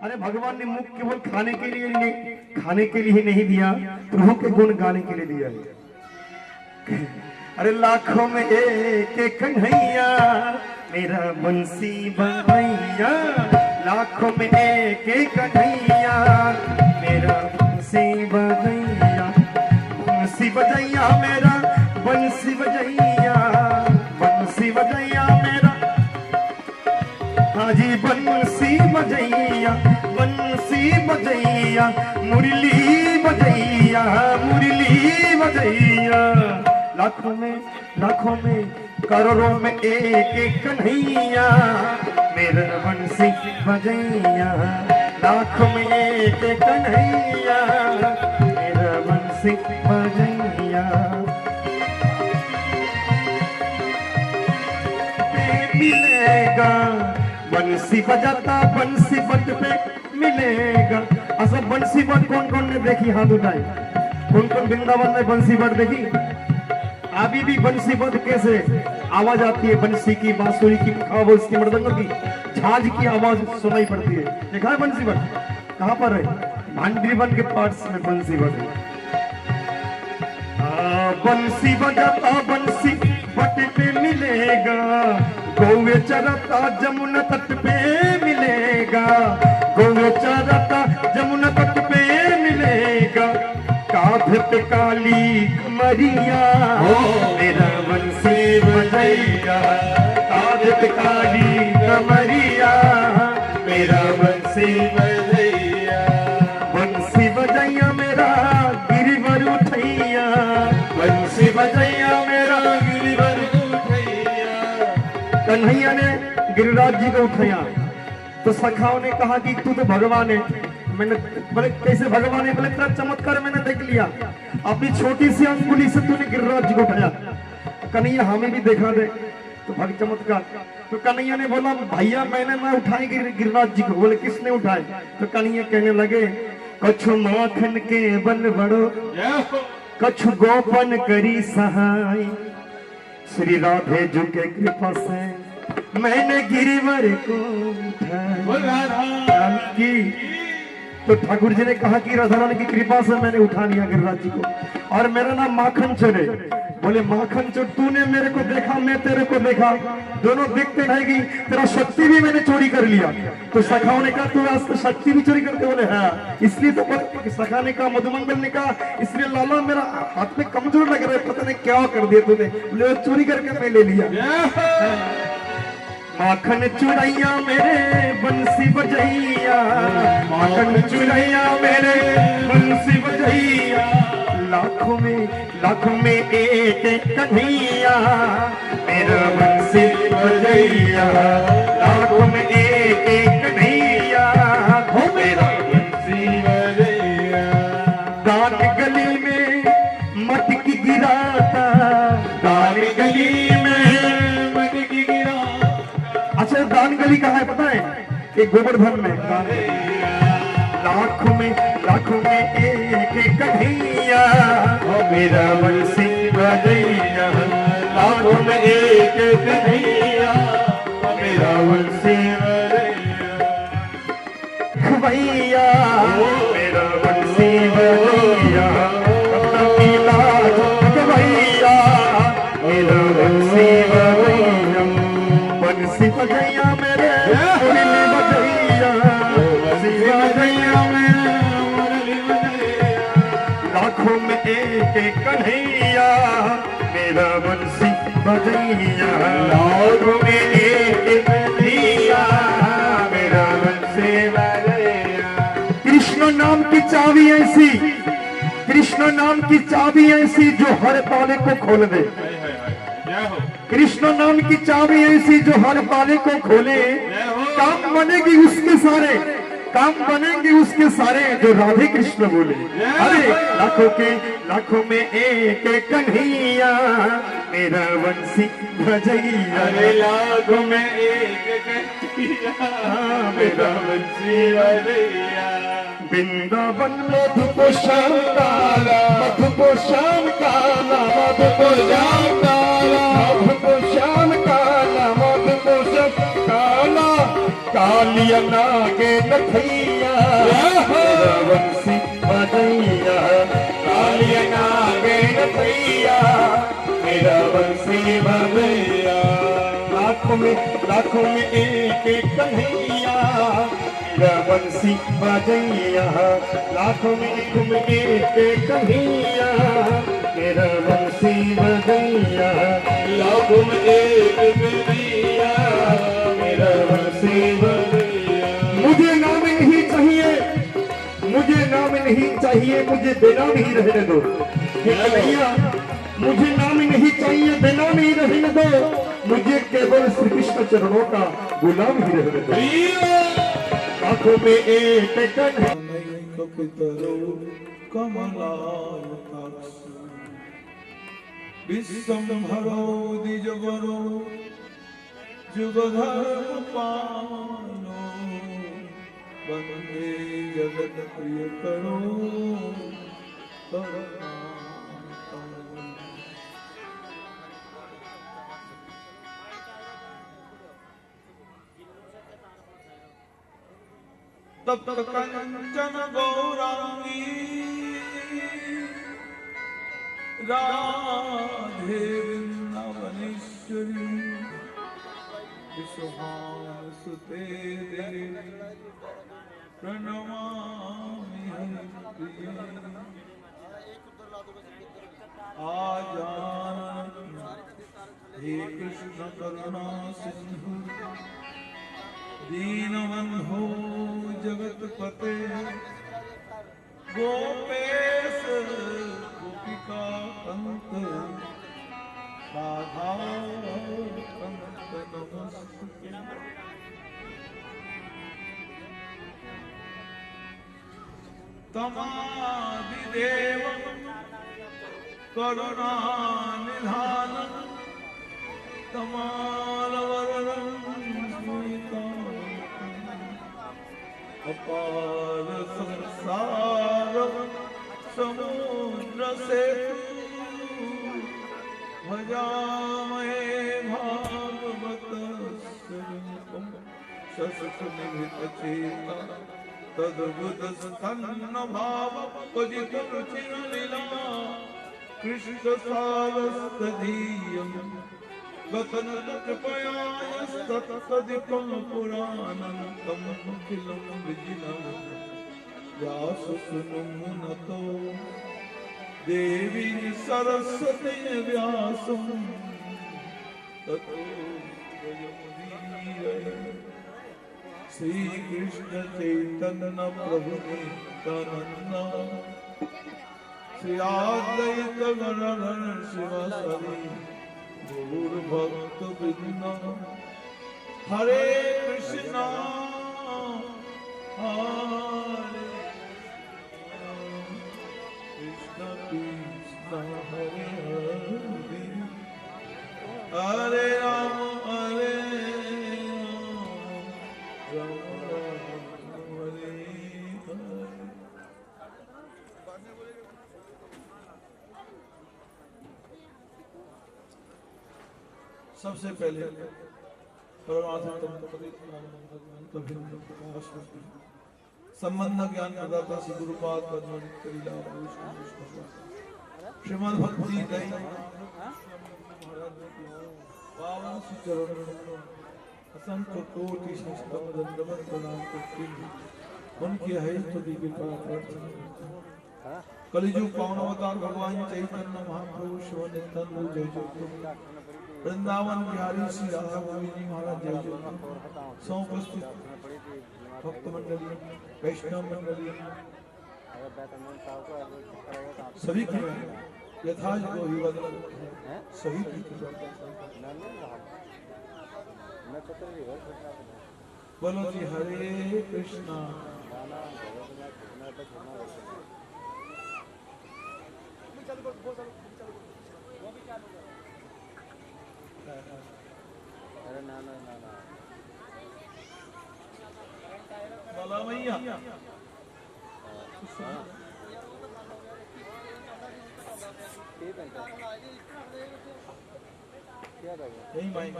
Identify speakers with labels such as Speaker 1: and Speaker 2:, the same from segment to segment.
Speaker 1: अरे भगवान ने मुख केवल खाने के लिए नहीं दिया, प्रभु के गुण गाने के लिए दिया है। अरे लाखों में एक कन्हैया मेरा बंसी बजैया, लाखों में एक कन्हैया मेरा बंसी बजैया, बंसी बजैया मेरा बंसी बजैया, बंसी बजैया मेरा हाजी बंसी बजैया, बंसी बजैया, मुरली बजैया, मुरली बजैया। लाखों में करोड़ों में एक कन्हैया मेरा बंसी बजैया, लाखों में एक कन्हैया मेरा बंसी बजैया। मिलेगा बंसी बजाता बंसी बट पे मिलेगा। अच्छा बंसी बट कौन कौन ने देखी हाथ उठाए, कौन कौन वृंदावन में बंसी बट देखी? अभी भी बंसी बट कैसे आवाज आती है, बंसी की, बांसुरी की, खाबोज की, मृदंगों की, झांझ की आवाज सुनाई पड़ती है। देखा है बंसी बट कहां पर है? भांडीवन के पार्ट्स में बंसी बट है। बंसी बजाता बंसी बट पे मिलेगा, गौवे चरता जमुना तट पे मिलेगा, गौवे चरता जमुना तट पे मिलेगा, कांधे पे काली कमरिया मेरा बंसी बजैया, कांधे पे काली कमरिया मेरा बंसी बजैया, बंसी बजैया मेरा गिरिवर उठैया, बंसी बजैया मेरा गिरिवर उठैया। कन्हैया ने गिरिराज जी को उठाया तो सखाओं ने कहा कि तू तो भगवान है। मैंने बोले कैसे भगवान है? बोले तेरा चमत्कार मैंने देख लिया, अपनी छोटी सी अंगुली से तूने गिरिराज जी को उठाया। कन्हैया हमें भी देखा दे तो भग चमत्कार। तो कन्हैया ने बोला भैया मैंने ना उठाई गिरिराज जी को। बोले किसने उठाए? तो कन्हैया कहने लगे कछु माखन के बल बड़ो, कछु गोपन करी सहाय, श्री राधे जी के कृपा से मैंने गिरिवर को उठाया की। तो ठाकुर जी ने कहा कि राधा रानी की कृपा से मैंने उठा लिया गिरिराज जी को, और मेरा नाम माखन चोर है। बोले माखन चोर तूने मेरे को देखा, मैं तेरे को देखा, दोनों देखते रहेगी, तेरा शक्ति भी मैंने चोरी कर लिया। तो सखाओं ने कहा तू आज तो शक्ति भी चोरी करते? बोले हाँ। इसलिए तो सखा ने कहा, मधुमंगल ने कहा इसलिए लाला मेरा हाथ में कमजोर लग रहा है, पता नहीं क्या कर दिया तूने। बोले चोरी करके मैं ले लिया। माखन चुरैया मेरे बंसी बजैया, माखन चुरैया मेरे बंसी बजैया, लाखों में एक कन्हैया मेरा बंसी बजैया, लाखों में एक कन्हैया मेरा बंसी बजैया। दान गली में मटकी गिराता, दान गली में मटकी गिराता। अच्छा दान गली कहाँ है पता है? एक गोवर्धन में। लाखों में एक कन्हैया मेरा बंसी बजैया, लाखों में एक कन्हैया मेरा बंसी बजैया, मेरा बंसी बजैया, भैया मेरा बंसी बजैया, बंसी बजैया मेरे मुरली बजैया, बंसी बजैया मेरे मुरली बजैया। लाखों में एक कन्हैया मेरा बंसी बजैया, लाखों में एक कन्हैया मेरा बंसी बजैया। कृष्ण नाम की चाबी ऐसी, कृष्ण नाम की चाबी ऐसी जो हर ताले को खोल दे, कृष्ण नाम की चाबी ऐसी जो हर ताले को खोले, काम बनेगी उसके सारे, काम बनेंगे उसके सारे जो राधे कृष्ण बोले। अरे लाखों में एक कन्हैया मेरा बंसी बजैया, अरे लाखों में एक कन्हैया मेरा बंसी बजैया। वृंदावन मधु को श्याम काला, मधु को श्याम काला, मधु को श्याम काला, मधु को श्याम काला, मधु को श्याम काला, कालिया नागे नथैया मेरा बंसी बजैया कालिया नागे नथैया मेरा बंसी बजैया लाखों में एक एक कन्हैया मेरा बंसी बजैया लाखों में एक एक कन्हैया मेरा बंसी बजैया लाखों में एक कन्हैया मेरा बंसी बजैया मुझे नाम नहीं चाहिए मुझे बेनाम ही रहने दो कन्हैया मुझे नाम नहीं चाहिए बेनाम ही रहने दो मुझे केवल श्री कृष्ण चरणों का गुलाम ही रहने दो आंखों में एक
Speaker 2: कमलायताक्ष विश्वम्भरो द्विजवरो जुगधर्मपालो वन्दे जगत्प्रियकरो तप्त कंचन गौरांगी राधे वृंदावनेश्वरी विश्वभान सुते देवी प्रणमामि हरिप्रिये आजान हे कृष्ण करुणा सिंधु दीनबंधो जगतपते गोपेश गोपिका कंत राधा कंत नमस्ते तमादिदेव करुणानिधानं तमालवरणं अपार संसार समुद्र से भजामहे भागवत शशक निभित चेता तद्भुत स्तन्न भाव पजित रुचिर लीला कृष्ण सारस्तधीयम् गतन कृपयास्तत्सदिकं पुराणं अखिलं विजिनं व्याससुनुमुनतो देवी सरस्वती व्यासं ततो जयमुदीरये श्री कृष्ण चैतन्य प्रभु नित्यानंद श्री अद्वैत गदाधर शिवासादि गौर भक्त वृंद हरे कृष्णा हरे कृष्ण कृष्ण हरे हरे हरे राम हरे राम राम हरे हरे। सबसे पहले संबंध ज्ञान प्रदाता श्री गुरुपाद श्रीमद भक्ति पावन श्री चरण असंख्य कोटि दंडवत प्रणाम करते हैं उनकी है स्तुति कृपा प्रार्थना कलिजुग पावन अवतार भगवान चैतन्य महाप्रभु शिव नित्यानंद जय जय वृंदावन बिहारी श्री राधा गोविंद जी महाराज जय जय समुपस्थित भक्त मंडली वैष्णव मंडली सभी की यथाज को विवदन सभी की बोलो जी हरे कृष्णा
Speaker 3: अरे ना ना ना ना
Speaker 2: बोला भैया
Speaker 3: क्या था
Speaker 2: नहीं भाई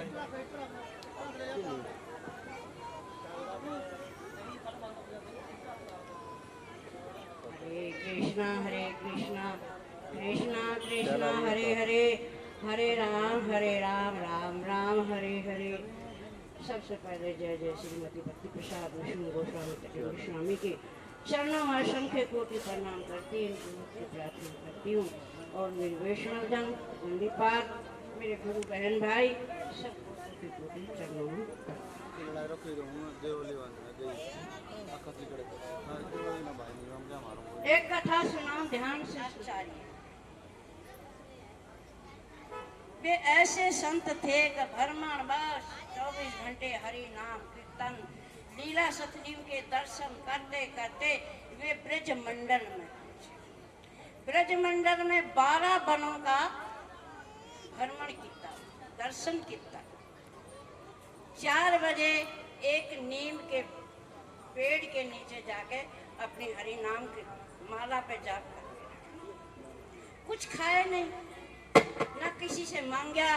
Speaker 4: कृष्णा कृष्णा कृष्णा हरे हरे हरे राम राम हरे हरे। सबसे पहले जय जय श्रीमती भक्ति प्रसाद विष्णु गोस्वामी गोस्वामी के चरणों में असंख्य कोटि प्रणाम करती इनकी मुक्ति प्रार्थना करती हूँ। और मेरे वैष्णव जन वंदीपात मेरे गुरु बहन भाई सबको कोटि कोटि चरणों में एक कथा सुनाओ ध्यान से आचार्य। वे ऐसे संत थे कि भ्रमण बस 24 घंटे हरि नाम कीर्तन लीला सतजीव के दर्शन करते करते वे ब्रज मंडल में पहुंचे। ब्रज मंडल में 12 वनों का भ्रमण किया, दर्शन किया। 4 बजे एक नीम के पेड़ के नीचे जाके अपनी हरि नाम की माला पे जाप करके कुछ खाए नहीं, ना किसी से मांगा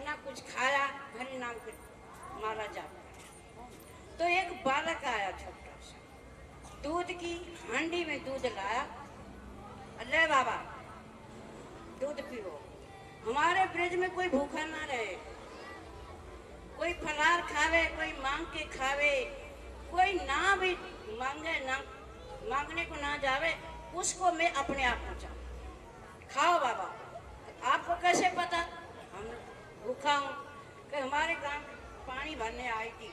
Speaker 4: ना कुछ खाया, हरि नाम की माला जाप करे। तो एक बालक आया छोटा सा, दूध की हांडी में दूध लाया। अल्लाह बाबा दूध पियो, हमारे ब्रज में कोई भूखा ना रहे, कोई फलार खावे, कोई मांग के खावे, कोई ना भी मांगे ना मांगने को ना जावे, उसको मैं अपने आप पहुंचा। खाओ बाबा। आपको कैसे पता हम भूखा हूँ? कि हमारे गांव पानी भरने आई थी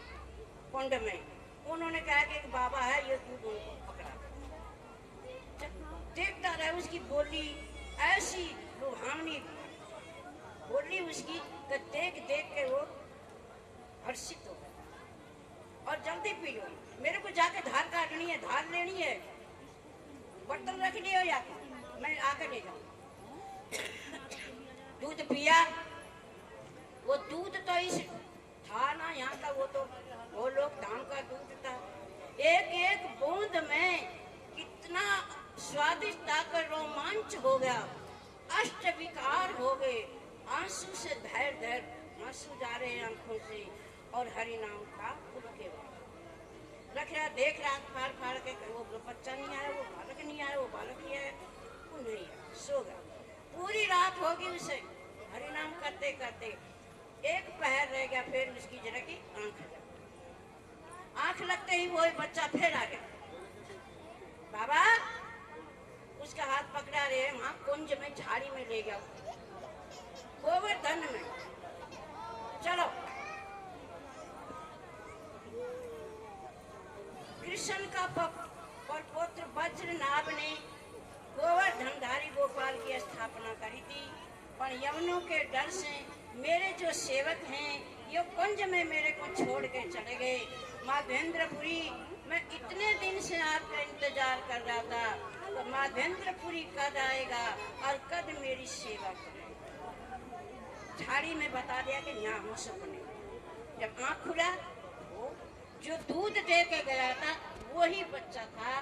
Speaker 4: कुंड में, उन्होंने कहा कि एक बाबा है, ये दूध उनको पकड़ा। देखता रहे, उसकी बोली ऐसी रूहानी बोली उसकी कि देख देख के वो हर्षित हो गए। और जल्दी पी लो, मेरे को जाके धार काटनी है, धार लेनी है, बर्तन रख लियो या मैं आकर ले जाऊँ। दूध पिया। वो दूध तो इस था ना यहाँ का, वो लोग धाम का दूध था। एक एक बूंद में कितना स्वादिष्ट था कि रोमांच हो गया, अष्ट विकार हो गए, आंसू से धैर आंसू जा रहे हैं आंखों से। और हरि नाम का उनके रख रहा, देख रहा फाड़ फाड़ के, वो बच्चा नहीं आया, वो बालक नहीं आया, वो बालक ही आया, वो नहीं आया, सो गया। पूरी रात होगी उसे हरि नाम करते करते। एक पहर रह गया, फिर उसकी जरा की आंख लगते ही वो बच्चा फिर आ गया। बाबा उसका हाथ पकड़ा रहे, वहां कुंज में झाड़ी में ले गया, गोवर्धन में। चलो कृष्ण का पुत्र वज्रनाभ ने गोवर्धनधारी गोपाल की स्थापना करी थी, पर यवनों के डर से मेरे जो सेवक हैं ये कुंज में मेरे को छोड़ के चले गए। माधवेंद्रपुरी मैं इतने दिन से आपका इंतजार कर रहा था, तो माधवेंद्रपुरी कद आएगा और कद मेरी सेवा करेगा। झाड़ी में बता दिया कि यहाँ हो सपने। जब आँख खुला, वो जो दूध दे के गया था वही बच्चा था,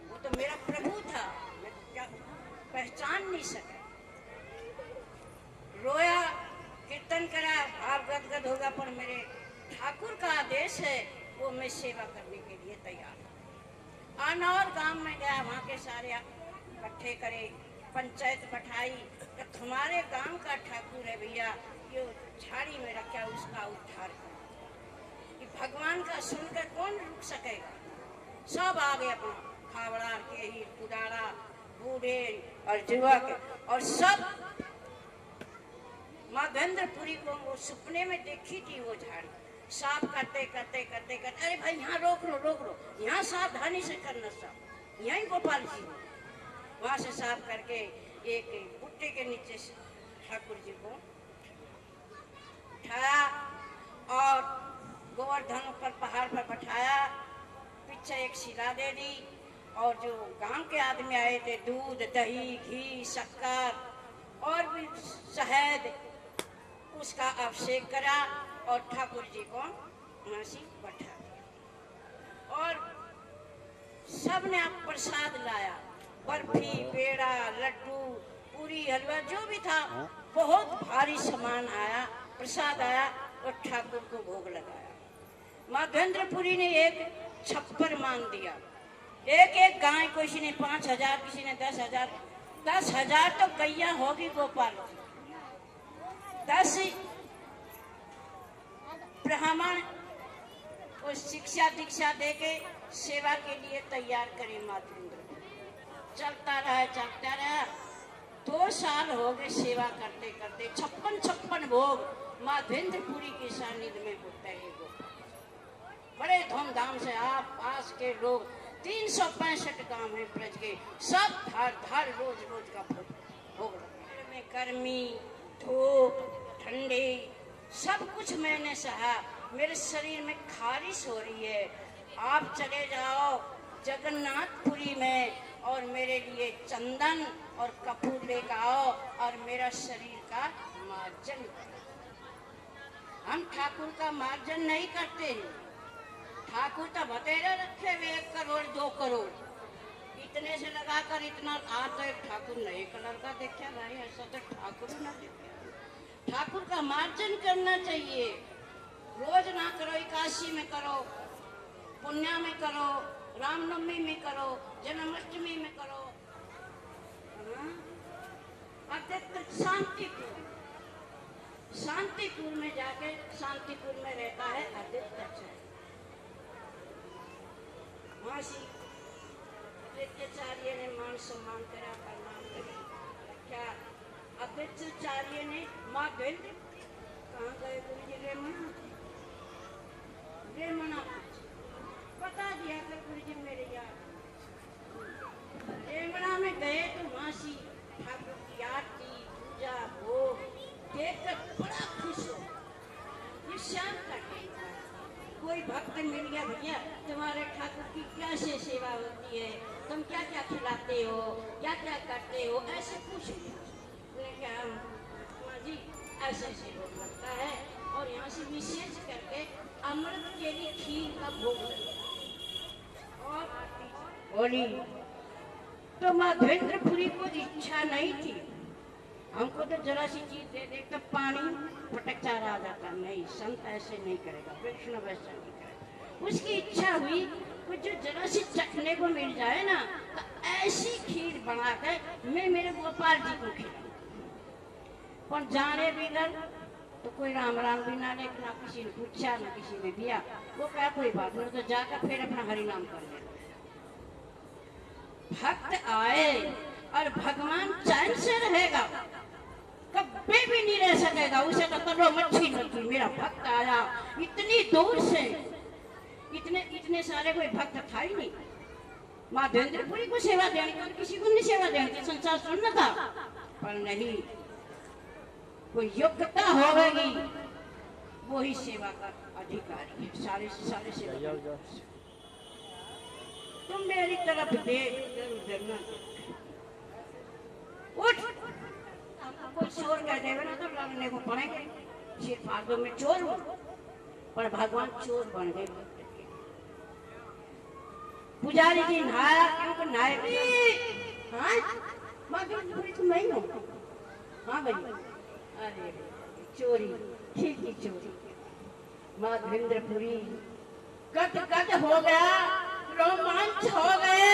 Speaker 4: वो तो मेरा प्रभु था, मैं क्या पहचान नहीं सका। रोया, कीर्तन करा, भाव गदगद होगा, पर मेरे ठाकुर का आदेश है, वो मैं सेवा करने के लिए तैयार हूँ। अनौर गांव में गया, वहाँ के सारे इकट्ठे करे, पंचायत बैठाई, तो तुम्हारे गांव का ठाकुर है भैया, ये झाड़ी में रखा, उसका उद्धार कर। भगवान का सुनकर कौन रुक सकेगा? सब आ गए, अपना खावड़ा के ही कुदारा, बूढ़े और युवक, और सब माधवेंद्रपुरी को वो सपने में देखी थी। वो झाड़ी साफ करते करते करते करते, अरे भाई यहाँ रोक लो, यहाँ सावधानी से करना, साफ यहीं गोपाल जी वहाँ से साफ करके एक बुट्टे के नीचे से ठाकुर जी को उठाया और गोवर्धन पर पहाड़ पर बैठाया, पीछे एक शिला दे दी, और जो गांव के आदमी आए थे, दूध दही घी शक्कर और भी शहद, उसका अभिषेक करा और ठाकुर जी को वहाँ से बैठा दिया। और सब ने आप प्रसाद लाया, बर्फी पेड़ा लड्डू पूरी हलवा जो भी था, बहुत भारी सामान आया, प्रसाद आया और ठाकुर को भोग लगाया। माधवेंद्रपुरी ने एक छप्पर मान दिया, एक एक गाय किसी ने 5,000, किसी ने 10,000। 10,000 तो गैया होगी गोपाल। 10 ब्राह्मण को शिक्षा दीक्षा देके सेवा के लिए तैयार करे माधवेंद्र। चलता रहा। 2 साल हो गए सेवा करते करते। 56 भोग माधवेंद्रपुरी के सानिध्य में होता है। बड़े धूमधाम से आप पास के लोग 365 गांव में ब्रज के सब धार रोज का भोग में गर्मी धूप ठंडी सब कुछ मैंने सहा। मेरे शरीर में खारिश हो रही है। आप चले जाओ जगन्नाथपुरी में और मेरे लिए चंदन और कपूर लेकर आओ और मेरा शरीर का मार्जन करो। हम ठाकुर का मार्जन नहीं करते। ठाकुर तो बतेरे रखे हुए 1 करोड़ 2 करोड़ इतने से लगाकर इतना आता है। ठाकुर नए कलर का देखा भाई, ऐसा तो ठाकुर ना देखे। ठाकुर का मार्जन करना चाहिए। रोज ना करो, एकादशी में करो, पुण्या में करो, रामनवमी में करो, जन्माष्टमी में करो। शांतिपुर में जाके शांतिपुर में रहता है आदित्य आदित्याचार्य ने मान सम्मान करा, प्रणाम करा। क्या आदित्याचार्य ने माधवेंद्र कहाँ गए गुरु जी? रेमना बता दिया कर गुरु जी मेरे यार। रेमना में गए तो मासी ठाकुर की आरती पूजा भोग देखकर बड़ा खुश हो। ये शाम का टाइम था। कोई भक्त मिल गया, भैया तुम्हारे ठाकुर की कैसे सेवा होती है, तुम क्या क्या खिलाते हो, क्या क्या करते हो, ऐसे पूछ लिया। माँ जी ऐसे भोग लगता है और यहाँ से विशेष करके अमृत के लिए खीर का भोग और बोली। तो माधवेंद्रपुरी को इच्छा नहीं थी। हमको तो जरा सी चीज दे दे तो पानी पटक चारा आ जाता। नहीं, संत ऐसे नहीं करेगा, वैष्णव ऐसा नहीं करेगा। उसकी इच्छा हुई कुछ जो जरा सी चखने को मिल जाए ना तो ऐसी खीर बना कर मैं मेरे गोपाल जी को खिलाऊं। पर जाने बिगड़ तो कोई राम भी ना ले, ना किसी ने पूछा ना किसी ने दिया। वो क्या कोई बात नहीं, तो जाकर फिर अपना हरि नाम कर ले। भक्त आए और भगवान चैन से रहेगा, कभी भी नहीं रह सकेगा। उसे तो तलो मच्छी लगती। मेरा भक्त आया इतनी दूर से, इतने सारे कोई भक्त था ही नहीं। माधवेंद्रपुरी को सेवा देनी तो किसी को नहीं सेवा देनी, संसार सुनना था। पर नहीं, कोई योग्यता होगी वो ही सेवा का अधिकारी है। सारे से सारे सेवा तुम मेरी तरफ देख ना उठ। कोई चोर कह देगा ना तो लड़ने को पड़ेंगे। सिर फाड़ दो, मैं चोर हूँ। पर भगवान चोर बन गए। पुजारी जी नहाया क्योंकि नहाए। हाँ माधवेंद्रपुरी तुम नहीं हो? हाँ भैया। अरे चोरी, ठीक ही चोरी। माधवेंद्रपुरी गद हो गया, रोमांच हो गए,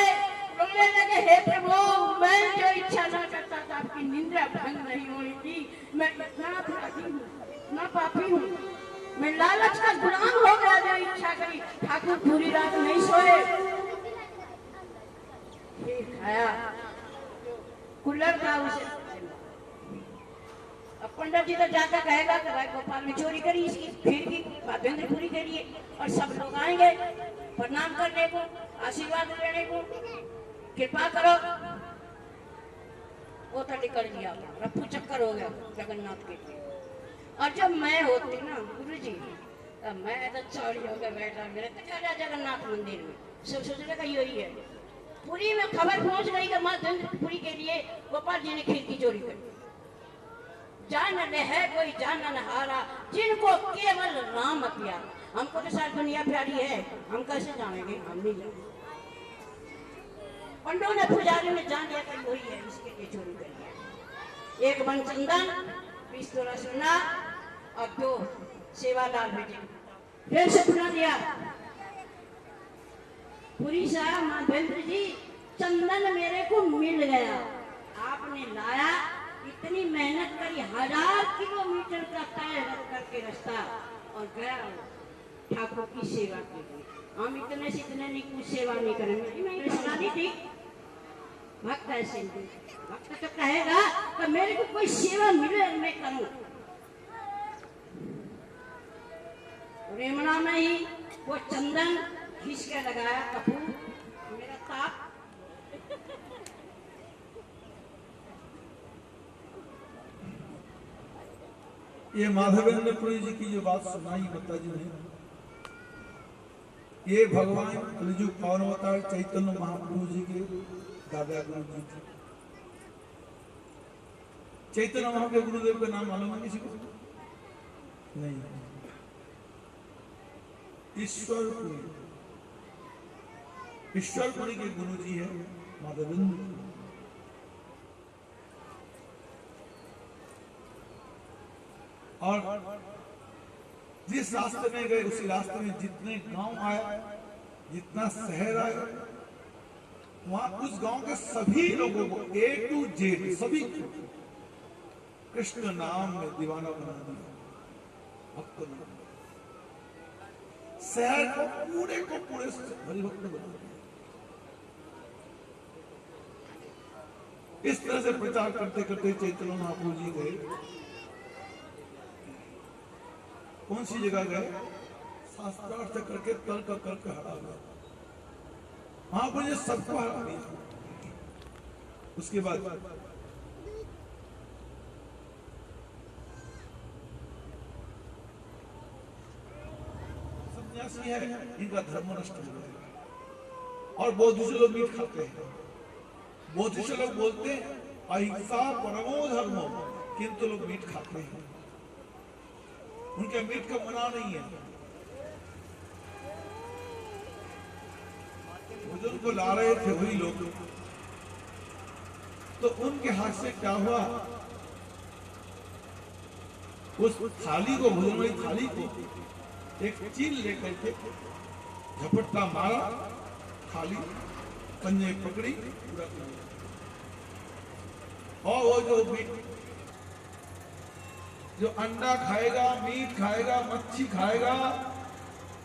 Speaker 4: रोने लगे। हे प्रभु, मैं जो इच्छा ना करता था आपकी निंदा भंग नहीं होनी थी। मैं इतना अपराधी हूँ, इतना पापी हूँ। मैं लालच का गुलाम हो गया जो इच्छा करी। ठाकुर पूरी रात नहीं सोए, खाया कुल्लर था उसे। अब पंडित जी तो जाकर कहेगा कि भाई गोपाल ने चोरी करी इसकी खीर की माधवेंद्रपुरी के लिए, और सब लोग आएंगे प्रणाम करने को, आशीर्वाद लेने को, कृपा करो। वो तो निकल गया, रफू चक्कर हो गया जगन्नाथ के लिए। और जब मैं होती ना गुरु जी, तब मैं तो चौड़ी होकर बैठा मेरे जगन्नाथ मंदिर में। सब सोचने का यही है। पुरी में खबर पहुंच गई कि माधवेंद्रपुरी के लिए गोपाल जी ने खीर की चोरी करी। जान ले है कोई जान न हारा, जिनको केवल राम प्यारा। हमको तो सारी दुनिया प्यारी है, हम कैसे जानेंगे? हम नहीं जानेंगे। पंडों ने पुजारी ने जान लिया कि वही है, इसके लिए चोरी करी है। 1 बन चंदन, 20 तोला सोना और 2 सेवादार भेजे। फिर से सुना दिया पुरी साहब माधवेंद्र जी, चंदन मेरे को मिल गया। आपने लाया, इतनी मेहनत करी, 1000 किलोमीटर का तय करके रास्ता, और गया ठाकुर की सेवा के लिए। हम इतने से इतने नहीं, कुछ सेवा नहीं करेंगे। मैंने सुना नहीं थी, भक्त ऐसे नहीं। भक्त तो कहेगा कि मेरे को कोई सेवा मिले मैं करूं। रेमना में ही वो चंदन घिस के लगाया, कपूर मेरा ताप।
Speaker 2: ये माधवेंद्रपुरी जी की जो बात सुनाई माता जी ने, ये भगवान कलिजुग पावन अवतार चैतन्य महाप्रभु जी के दादा गुरु जी थे। चैतन्य महाप्रभु के गुरुदेव का नाम मालूम है किसी को? नहीं। ईश्वरपुरी, ईश्वरपुरी के गुरु जी है माधवेंद्र। और जिस रास्ते में गए उसी रास्ते में जितने गांव आए, जितना शहर आए, वहां उस गांव के सभी लोगों को A to Z सभी को कृष्ण नाम में दीवाना बना दिया, भक्त बना दिया। शहर को पूरे हरिभक्त बना दिया। इस तरह से प्रचार करते करते चैतन्य महाप्रभु जी गए। कौन सी जगह गए? शास्त्रार्थ करके तर्क करके हरा गए। महाप्रभु जी सबको हरा दिया। उसके बाद सन्यासी है, इनका धर्म नष्ट हो गया। और बौद्धिस्ट लोग मीट खाते हैं। बौद्धिस्ट लोग बोलते हैं अहिंसा परमो धर्मो, किंतु लोग मीट खाते हैं। उनके मीट का मना नहीं है। भोजन को ला रहे थे वही लोग, तो उनके हाथ से क्या हुआ, उस थाली को, भोजन वाली थाली को एक चील लेकर के झपट्टा मारा, थाली पंजे पकड़ी, पूरा कर दिया। और वो जो मीट, जो अंडा खाएगा, मीट खाएगा, मच्छी खाएगा,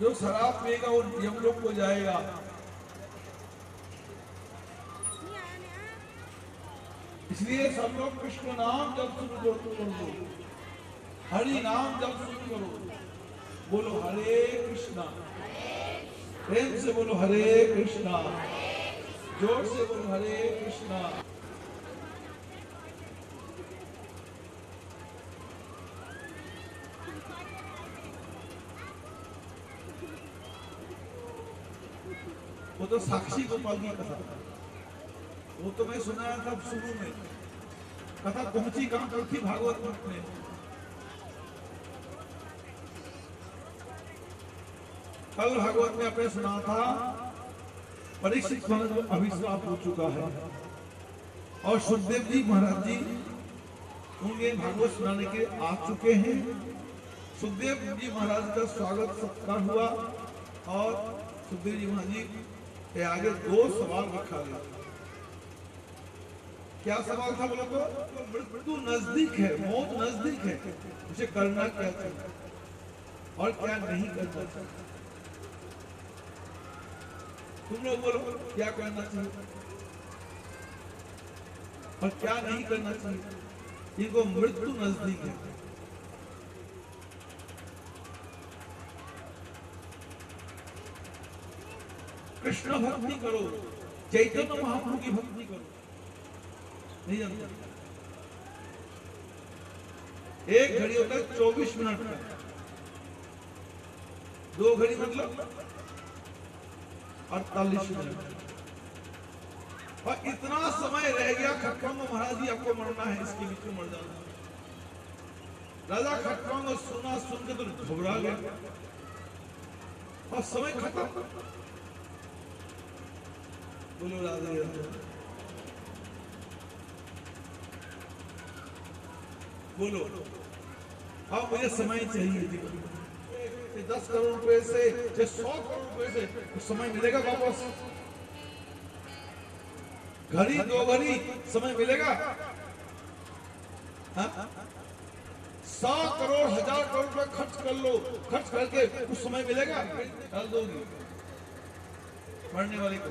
Speaker 2: जो शराब पिएगा, वो यमलोक को जाएगा। इसलिए सब लोग कृष्ण नाम जब शुरू करो, हरि नाम जब शुरू करो, बोलो हरे कृष्णा, प्रेम से बोलो हरे कृष्णा, जोर से बोलो हरे कृष्णा। वो तो साक्षी गोपाल की कथा, वो तो मैं सुनाया था शुरू में। कथा पहुंची कहां पर थी? भागवत में। कल भागवत में आपने सुना था परीक्षित महाराज को अभिशाप हो चुका है, और सुखदेव जी महाराज जी उनके भागवत सुनाने के आ चुके हैं। सुखदेव जी महाराज का स्वागत सत्कार हुआ, और सुखदेव जी महाराज जी के आगे 2 सवाल रखा गया। क्या सवाल था बोलो तो? मृत्यु नजदीक है, मौत नजदीक है, उसे करना क्या चाहिए और क्या नहीं करना चाहिए। तुम लोग बोलो क्या करना चाहिए और क्या नहीं करना चाहिए। इनको मृत्यु नजदीक है। कृष्ण भक्ति करो, चैतन्य महाप्रभु की भक्ति करो। नहीं जानते? एक घड़ी होता है 24 मिनट का, 2 घड़ी मतलब 48 मिनट। और इतना समय रह गया, खटखंग महाराज जी आपको मरना है, इसके बीच में मर जाना है। राजा खटखंग सुना, सुन के तो घबरा गया और समय खत्म। बोलो राधे राधे, बोलो। अब मुझे समय चाहिए। चाहे 10 करोड़ रुपए से, चाहे 100 करोड़ रुपए से, तो समय मिलेगा वापस? घड़ी 2 घड़ी समय मिलेगा? 100 करोड़ 1000 करोड़ रुपए खर्च कर लो, खर्च करके कुछ समय मिलेगा? डाल दोगी मरने वाले को।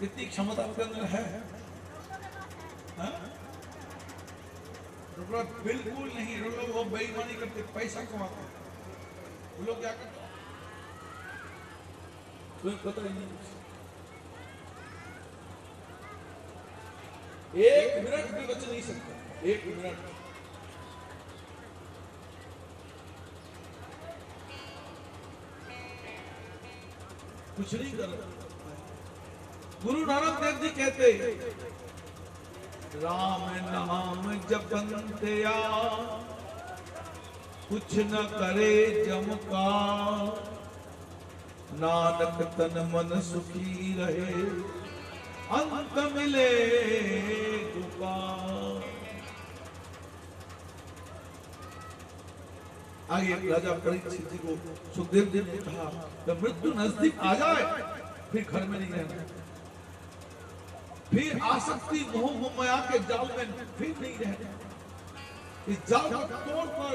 Speaker 2: कितनी क्षमता आपके अंदर है? बिल्कुल नहीं। लोग वो बेईमानी करते, पैसा कमाते। वो लोग क्या करते तुम्हें पता ही नहीं। 1 मिनट भी बच नहीं सकता, 1 मिनट। कुछ नहीं कर रहा। गुरु नानक देव जी कहते, राम नाम जपन्ते या कुछ न करे जम का, नानक तन मन सुखी रहे अंत मिले दुका। आगे राजा परीक्षित जी को सुखदेव जी ने कहा, जब मृत्यु नजदीक आ जाए फिर घर में नहीं रहना, फिर आसक्ति मोह माया के जाल में फिर नहीं रहना, इस जाल को तोड़ कर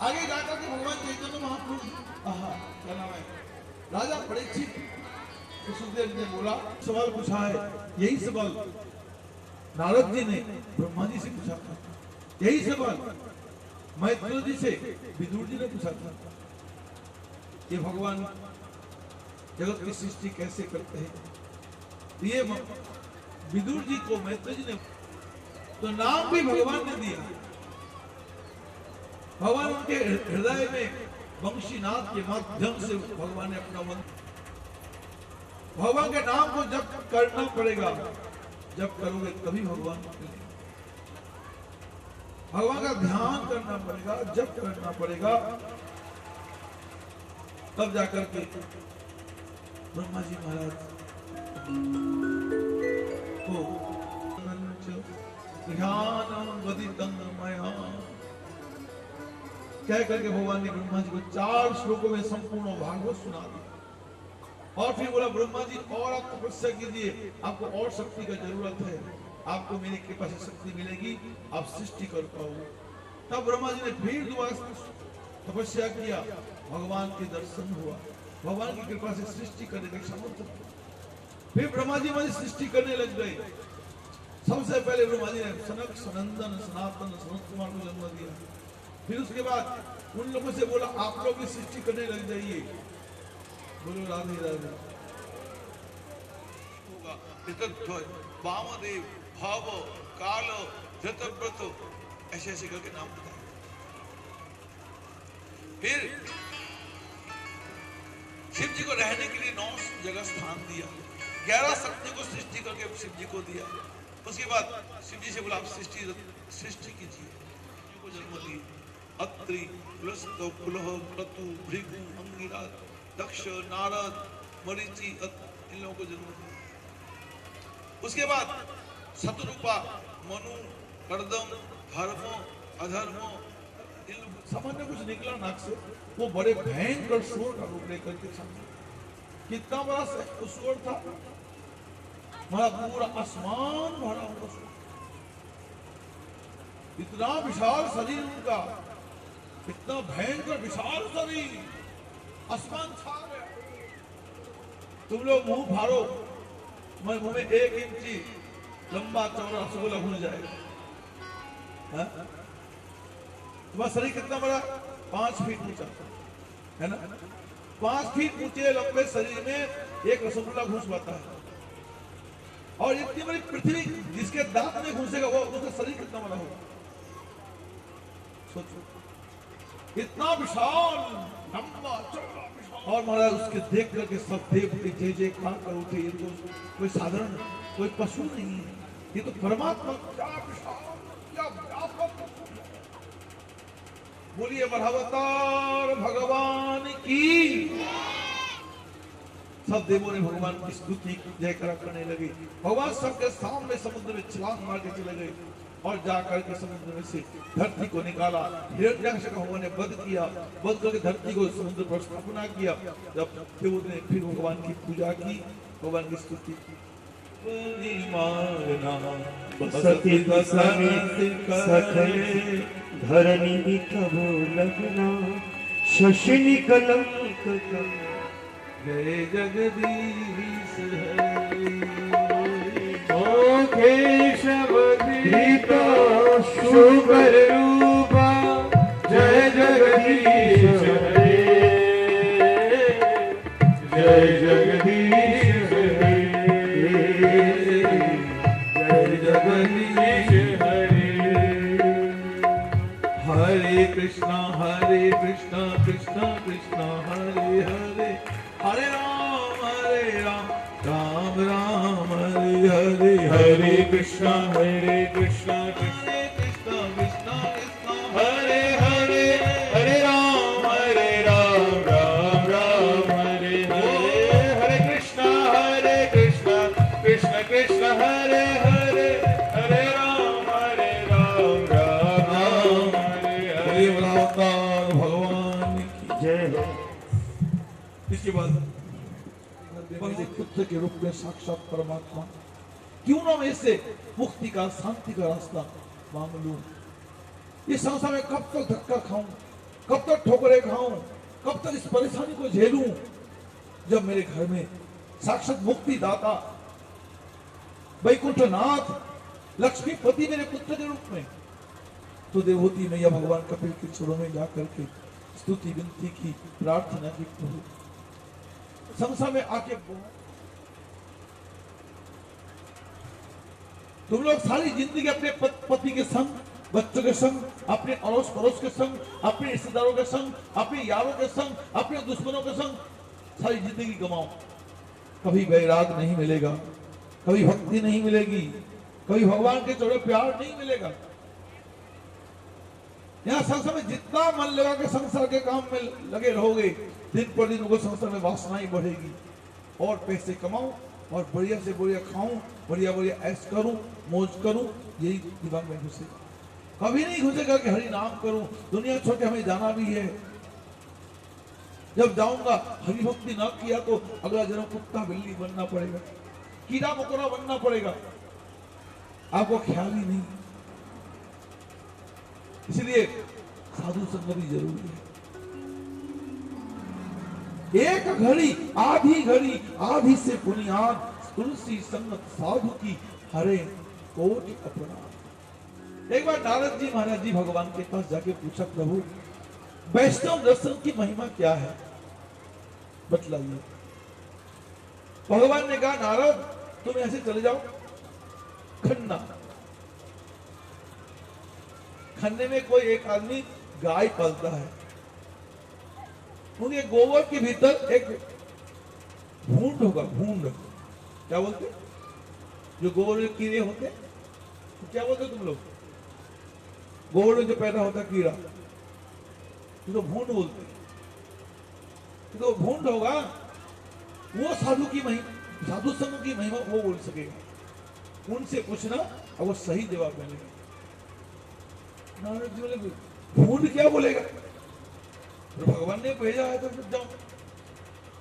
Speaker 2: आगे जाकर के भगवान चैतन्य महाप्रभु क्या नाम है, राजा परीक्षित सुखदेव ने बोला, सवाल पूछा है। यही सवाल नारद जी ने ब्रह्मा जी से पूछा था, यही सवाल मैत्री जी से विदुर जी ने पूछा था। ये भगवान जगत की सृष्टि कैसे करते हैं, ये विदुर जी को मैत्री जी ने तो नाम भी भगवान ने दिया। भगवान उनके हृदय में वंशीनाथ के माध्यम से भगवान ने अपना मन, भगवान के नाम को जब करना पड़ेगा, जब करोगे तभी भगवान मिलेंगे। भगवान का ध्यान करना पड़ेगा, जब करना पड़ेगा तब जाकर के ब्रह्मा जी महाराज को ध्यान वदितं मया कह करके भगवान ने ब्रह्मा जी को 4 श्लोकों में संपूर्ण भागवत सुना दिया। और फिर बोला, ब्रह्मा जी और आप तपस्या कीजिए, आपको और शक्ति का जरूरत है, आपको मेरी कृपा से शक्ति मिलेगी, आप सृष्टि कर पाओगे। तब ब्रह्मा जी ने फिर दोबारा तपस्या किया, भगवान के दर्शन हुआ, भगवान की कृपा से सृष्टि करने का सामर्थ्य। फिर ब्रह्मा जी मुझे सृष्टि करने लग गए। सबसे पहले ब्रह्मा जी ने सनक सनंदन सनातन सनत कुमार को जन्म दिया। फिर उसके बाद उन लोगों से बोला, आप लोग भी सृष्टि करने लग जाइए। बोलो राधे राधे। वामदेव, भाव, काल, जतव्रत, ऐसे ऐसे करके नाम बताए। फिर शिव जी को रहने के लिए 9 जगह स्थान दिया, 11 शक्ति को सृष्टि करके शिव जी को दिया। उसके बाद शिव जी से बोला, आप सृष्टि कीजिए। को जन्म दिए, अत्रि, पुलस्त्य, पुलह, क्रतु, भृगु, अंगिरा, दक्ष, नारद, मरीचि, इन लोगों को जन्म दिया। उसके बाद शतरूपा, मनु, कर्दम, धर्म, अधर्म, इन लोग सामान्य कुछ निकला नाक से, वो बड़े भयंकर शोर का रूप लेकर के सामने। कितना बड़ा शोर था, हमारा पूरा आसमान भरा हुआ शोर। इतना विशाल शरीर उनका, इतना भयंकर विशाल शरीर, आसमान छा गया। तुम लोग मुंह फाड़ो, मैं मुंह में 1 इंची लंबा चौड़ा रसगुल्ला घुल जाएगा। तुम्हारा शरीर कितना बड़ा, 5 फीट ऊंचा है ना। 5 फीट ऊंचे लंबे शरीर में 1 रसगुल्ला घुस पाता है। और इतनी बड़ी पृथ्वी जिसके दांत में घुसेगा, वो उसका शरीर कितना बड़ा होगा, सोचो। इतना विशाल, लंबा चौड़ा विशाल। और महाराज उसके देख करके सब देवते जय जयकार कर उठे। ये तो कोई साधारण, कोई पशु नहीं है, ये तो परमात्मा। क्या विशाल, क्या व्यापक। बोलिए बरावतार भगवान की। सब देवों ने भगवान की स्तुति जयकारा करने लगे। भगवान सबके सामने समुद्र में छलांग मार के चले गए और जाकर के समुद्र में से धरती को निकाला। हिरण्यकश्यप का भगवान ने वध किया, वध करके धरती को समुद्र पर स्थापना किया। जब देवों ने फिर भगवान की पूजा की, भगवान की स्तुति की।
Speaker 1: सती समित सकले धरणी तबो लगना शशिनी कलंक
Speaker 2: जय जगदीश हरे।
Speaker 1: ओ केशव धीता शुभर रूपा जय जगदीश हरे जय जगदीश हरे जय जगदीश हरे।
Speaker 2: हरे कृष्णा कृष्णा कृष्णा हरे हरे, हरे राम राम राम हरे हरे।
Speaker 1: हरे कृष्णा कृष्णा
Speaker 2: कृष्णा कृष्णा
Speaker 1: हरे हरे हरे राम राम राम हरे हरे। हरे कृष्णा कृष्णा कृष्णा हरे हरे हरे राम राम राम हरे हरे।
Speaker 2: अवतार भगवान की
Speaker 1: जय हो।
Speaker 2: इसके बाद पुत्र के रूप में साक्षात परमात्मा, क्यों ना मैं इससे मुक्ति का शांति का रास्ता मांग लूं। इस संसार में कब तक धक्का खाऊं, कब तक ठोकरे खाऊं, कब तक इस परेशानी को झेलूं, जब मेरे घर में साक्षात मुक्ति दाता वैकुंठनाथ लक्ष्मीपति मेरे पुत्र के रूप में। तो देवहूति मैया भगवान कपिल के चरणों में जाकर के स्तुति विनती की, प्रार्थना की, प्रभु संसार में आके तुम लोग सारी जिंदगी अपने पति के संग, बच्चों के संग, अपने अड़ोस पड़ोस के संग, अपने रिश्तेदारों के संग, अपने यारों के संग, अपने दुश्मनों के संग सारी जिंदगी गमाओ, कभी वैराग नहीं मिलेगा, कभी भक्ति नहीं मिलेगी, कभी भगवान के चौड़े प्यार नहीं मिलेगा। यहाँ संसार में जितना मन लगा के संसार के काम में लगे रहोगे, दिन पर दिन उनको संसार में वासनाएं बढ़ेगी। और पैसे कमाऊं और बढ़िया से बढ़िया खाऊं, बढ़िया बढ़िया ऐश करूं, मौज करूं, यही दिमाग में घुसेगा। कभी नहीं घुसेगा कि हरि नाम करूं, दुनिया छोड़ के हमें जाना भी है। जब जाऊंगा हरि भक्ति ना किया तो अगला जन्म कुत्ता बिल्ली बनना पड़ेगा, कीड़ा मकोड़ा बनना पड़ेगा, आपको ख्याल ही नहीं। इसलिए साधु संग भी जरूरी है। एक घड़ी आधी से बुनियाद तुलसी संगत साधु की हरे कोटि अपराध। एक बार नारद जी महाराज जी भगवान के पास जाके पूछा, प्रभु वैष्णव दर्शन की महिमा क्या है, बतलाइए। भगवान ने कहा, नारद तुम ऐसे चले जाओ खन्ने में कोई एक आदमी गाय पालता है, उनके गोबर के भीतर एक भूंड होगा, भूंड क्या बोलते, जो गोबर में कीड़े होते, तो क्या बोलते तुम लोग, गोबर में जो पैदा होता कीड़ा, तो भूंड बोलते। तो भूंड होगा, वो साधु की महिमा, साधु संघ की महिमा वो बोल सकेगा। उनसे पूछना और वो सही जवाब मिलेगा। नारद जी बोले, भूंड क्या बोलेगा, तो भगवान ने भेजा है तो फिर जाओ।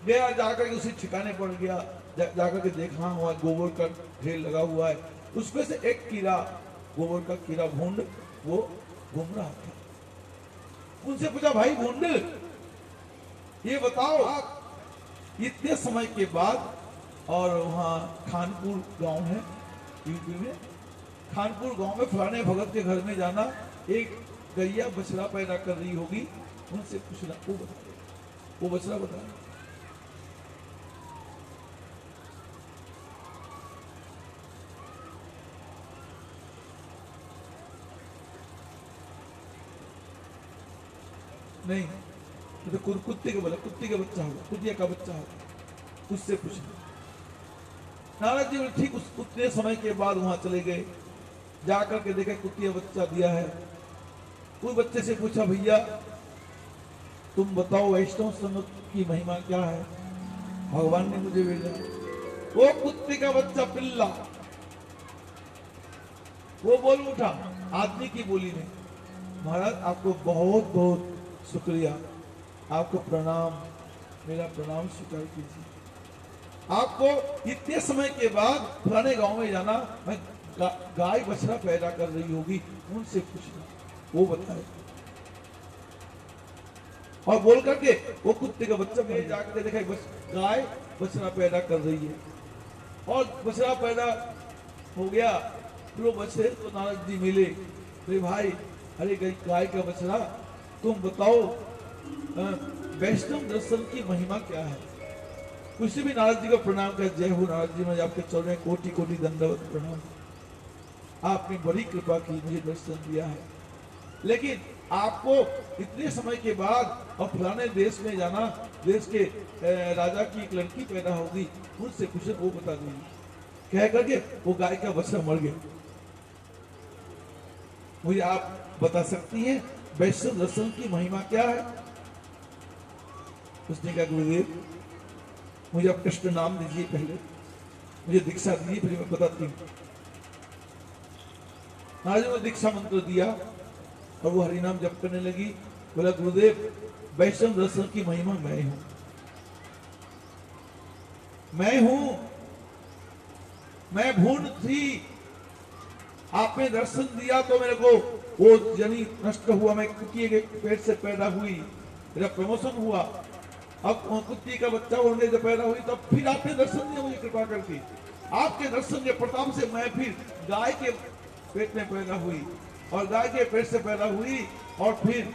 Speaker 2: गया, जाकर के उसी ठिकाने पर गया, जाकर के देखा हुआ गोबर का ढेर लगा हुआ है, उसमें से एक कीड़ा, गोबर का कीड़ा भूंड, वो घूम रहा था। उनसे पूछा, भाई भूंड ये बताओ, आप इतने समय के बाद, और वहाँ खानपुर गांव है यूपी में, खानपुर गांव में फलाने भगत के घर में जाना, एक गैया बछड़ा पैदा कर रही होगी, उनसे पूछना, वो बछड़ा बता। नहीं तो कुत्ते के बोला, कुत्ते का बच्चा होगा, कुतिया का बच्चा होगा, उससे पूछना। नारद जी ठीक उतने समय के बाद वहां चले गए, जाकर के देखे कुतिया बच्चा दिया है। उस बच्चे से पूछा, भैया तुम बताओ वैष्णव संगत की महिमा क्या है। भगवान ने मुझे भेजा। वो कुत्ते का बच्चा पिल्ला वो बोल उठा आदमी की बोली में, महाराज आपको बहुत बहुत शुक्रिया, आपको प्रणाम, मेरा प्रणाम स्वीकार कीजिए। आपको इतने समय के बाद फलाने गांव में जाना, मैं गाय बछड़ा पैदा कर रही होगी, उनसे पूछना, वो बताए। और बोल करके वो कुत्ते का बच्चा में जाकर देखा बस गाय बछड़ा पैदा कर रही है, और बछड़ा पैदा हो गया। फिर वो बछड़े तो नारद जी मिले, अरे भाई, अरे गाय का बछड़ा, तुम बताओ वैष्णव दर्शन की महिमा क्या है। किसी भी नारद जी को प्रणाम कर, जय हो नारद जी, मैं आपके चरणों में कोटि कोटि दंडवत प्रणाम, आपने बड़ी कृपा की, मुझे दर्शन दिया है। लेकिन आपको इतने समय के बाद और फलाने देश में जाना, देश के राजा की एक लड़की पैदा होगी, उनसे कुछ वो बता दीजिए। कह करके वो गाय का बच्चा मर गया। मुझे आप बता सकती हैं वैष्णव दर्शन की महिमा क्या है? उसने कहा गुरुदेव, मुझे आप कृष्ण नाम दीजिए, पहले मुझे दीक्षा दीजिए, फिर मैं बताती हूँ। आज ने दीक्षा मंत्र दिया और वो हरिनाम जप करने लगी। बोला गुरुदेव, वैष्णव दर्शन की महिमा मैं हूं, मैं भून थी, आपने दर्शन दिया तो मेरे को वो जनी नष्ट हुआ, मैं कुत्ती के पेट से पैदा हुई, मेरा प्रमोशन हुआ। अब कुत्ती का बच्चा होने से पैदा हुई, तब फिर आपने दर्शन दिया मुझे कृपा करके। आपके दर्शन के प्रताप से मैं फिर गाय के पेट में पैदा हुई, और गाय के पेट से पैदा हुई, और फिर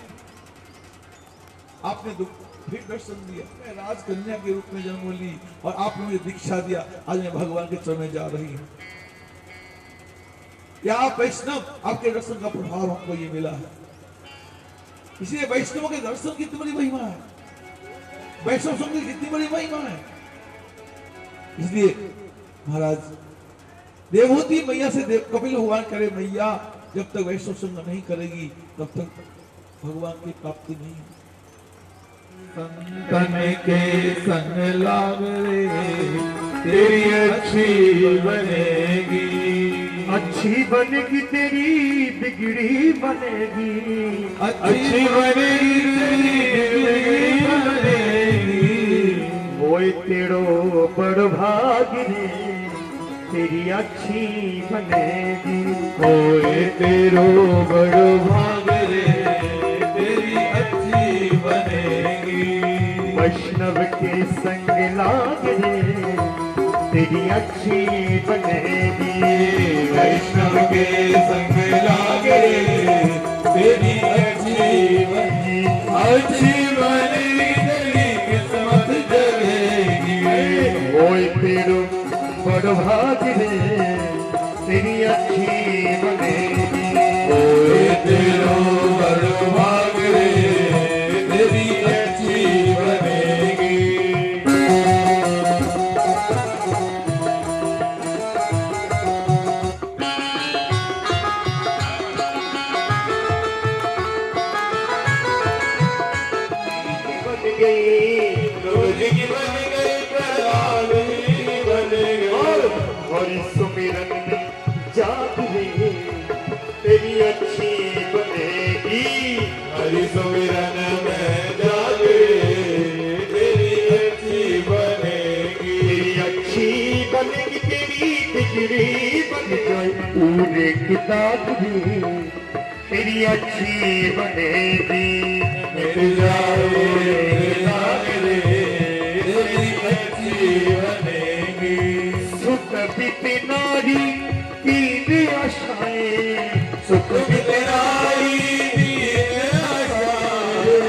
Speaker 2: आपने फिर दर्शन दिया। मैं राजकन्या के रूप में जन्म ली और आपने मुझे दीक्षा दिया। आज मैं भगवान के चरण में जा रही हूँ। या वैष्णव, आपके दर्शन का प्रभाव हमको ये मिला है। इसलिए वैष्णव के दर्शन की कितनी बड़ी महिमा है, वैष्णव संग की कितनी बड़ी महिमा है। इसलिए महाराज, देवहूति मैया से कपिल भगवान करे, मैया जब तक वैष्णव संग नहीं करेगी तब तक भगवान की प्राप्ति नहीं है।
Speaker 5: संतन के संग लाग रे, तेरी अच्छी बनेगी,
Speaker 1: अच्छी बनेगी तेरी बिगड़ी बनेगी,
Speaker 5: अच्छी बनेगी तेरी बिगड़ी बनेगी।
Speaker 1: ओए तेरो बड़ भाग रे, तेरी अच्छी बनेगी।
Speaker 5: ओए तेरो बड़ भाग रे, तेरी अच्छी बनेगी।
Speaker 1: वैष्णव के संग लाग रे, तेरी अच्छी बनेगी।
Speaker 5: वैष्णव के संग लाग रे, तेरी अच्छी बनेगी, अच्छी बनेगी, तेरी किस्मत जगेगी।
Speaker 1: ओए तेरो बड़ भाग रे, तेरी अच्छी बनेगी।
Speaker 5: ओए तेरो बड़ भाग रे, तेरी अच्छी बनेगी।
Speaker 1: बन गई
Speaker 5: रोज की बन गई, प्रहलाद की बन गई।
Speaker 1: हरि सुमिरन में जाग रे, तेरी अच्छी बनेगी।
Speaker 5: हरि सुमिरन में जागे, तेरी अच्छी बनेगी।
Speaker 1: तेरी अच्छी बनेगी, तेरी बिगड़ी बन जाए पूरे किताब भी, तेरी अच्छी बनेगी।
Speaker 5: मिट जाए लाग रे, तेरी अच्छी बनेगी।
Speaker 1: सुख बीते नारी की आशाएं,
Speaker 5: सुख बितराई दीन आशाएं।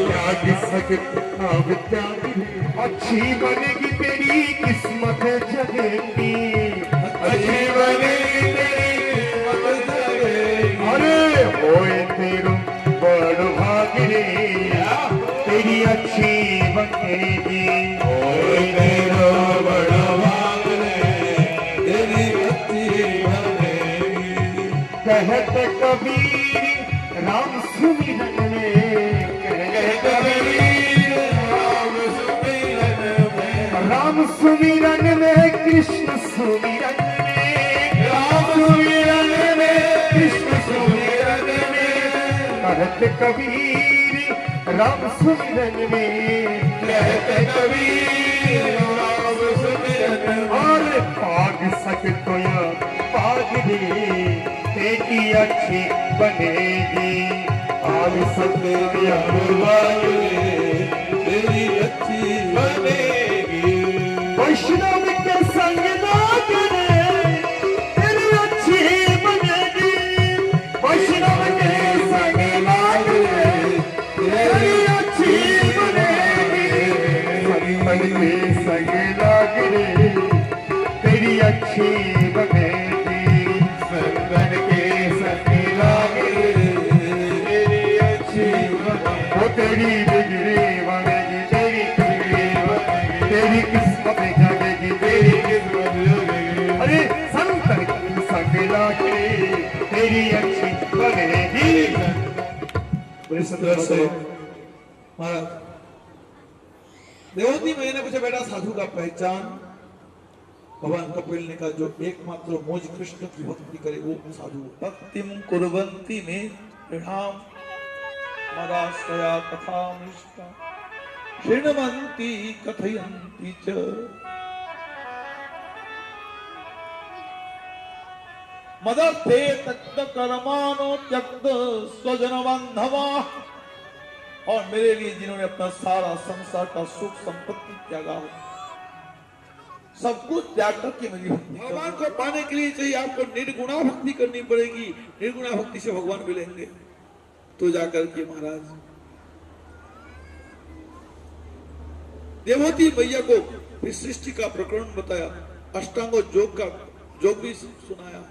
Speaker 1: त्याग सकत अब त्याग रे, अच्छी बनेगी तेरी किस्मत जगेगी।
Speaker 5: अच्छी बनेगी, तेरी किस्मत जगेगी।
Speaker 1: अरे होए तेरो बड़ भाग रे, तेरी अच्छी बनेगी।
Speaker 5: ओए तेरो बड़ा भाग रे, तेरी अच्छी बनेगी।
Speaker 1: कहत कबीर राम सुमिरन में,
Speaker 5: कबीर राम सुमिरन में,
Speaker 1: सुमिरन में, राम सुमिरन में, कृष्ण सुमिरन में, कहते कबीर राम सुमिरन में, कहते कबीर राम सुमिरन में। और पाग सकतो या पाग दे तेरी अच्छी बनेगी, पाग सकते या पाग दे तेरी अच्छी बनेगी। वैष्णव के संग लाग रे तेरी अच्छी बनेगी, वैष्णव के संग लाग रे तेरी अच्छी बनेगी, संतन के संग लाग रे तेरी अच्छी बनेगी, संतन के संग लाग रे तेरी अच्छी बनेगी। वो तेरी बिगड़ी बनेगी, तेरी बिगड़ी बनेगी, तेरी किस्मत जागेगी, तेरी किस्मत जागेगी। अरे संतन की संग लाग रे तेरी अच्छी बनेगी।
Speaker 2: बड़ी सुंदर से महाराज देवती मैंने पूछा बेटा साधु का पहचान, भगवान कपिल ने कहा जो एकमात्र मौज कृष्ण की भक्ति करे वो साधु। भक्तिम कुर्वन्ति में प्रणाम मदाश्रया कथामृष्टा शृण्वन्ति कथयन्ति च। मदर्थे तक्त कर्मानो त्यक्त स्वजन बांधवा, और मेरे लिए जिन्होंने अपना सारा संसार का सुख संपत्ति त्यागा हो, सब कुछ त्याग करके मेरी भक्ति। भगवान को पाने के लिए चाहिए आपको निर्गुणा भक्ति करनी पड़ेगी, निर्गुणा भक्ति से भगवान मिलेंगे। तो जाकर के महाराज देवती मैया को इस सृष्टि का प्रकरण बताया, अष्टांग योग भी सुनाया।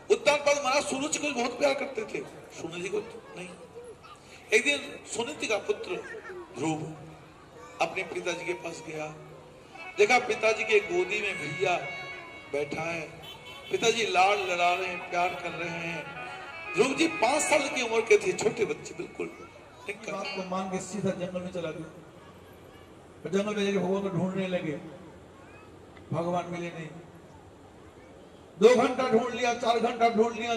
Speaker 2: उत्तान पद महाराज सुनीति को बहुत प्यार करते थे, सुनीति को नहीं। एक दिन सुनीति का पुत्र ध्रुव अपने पिताजी के पास गया, देखा पिताजी के गोदी में भैया बैठा है, पिताजी लाड़ लड़ा रहे हैं, प्यार कर रहे हैं। ध्रुव जी 5 साल की उम्र के थे, छोटे बच्चे बिल्कुल। बात को मान के सीधा जंगल में चला गया। जंगल में जाके भगवान को ढूंढने लगे, भगवान मिले नहीं। 2 घंटा ढूंढ लिया, 4 घंटा ढूंढ लिया,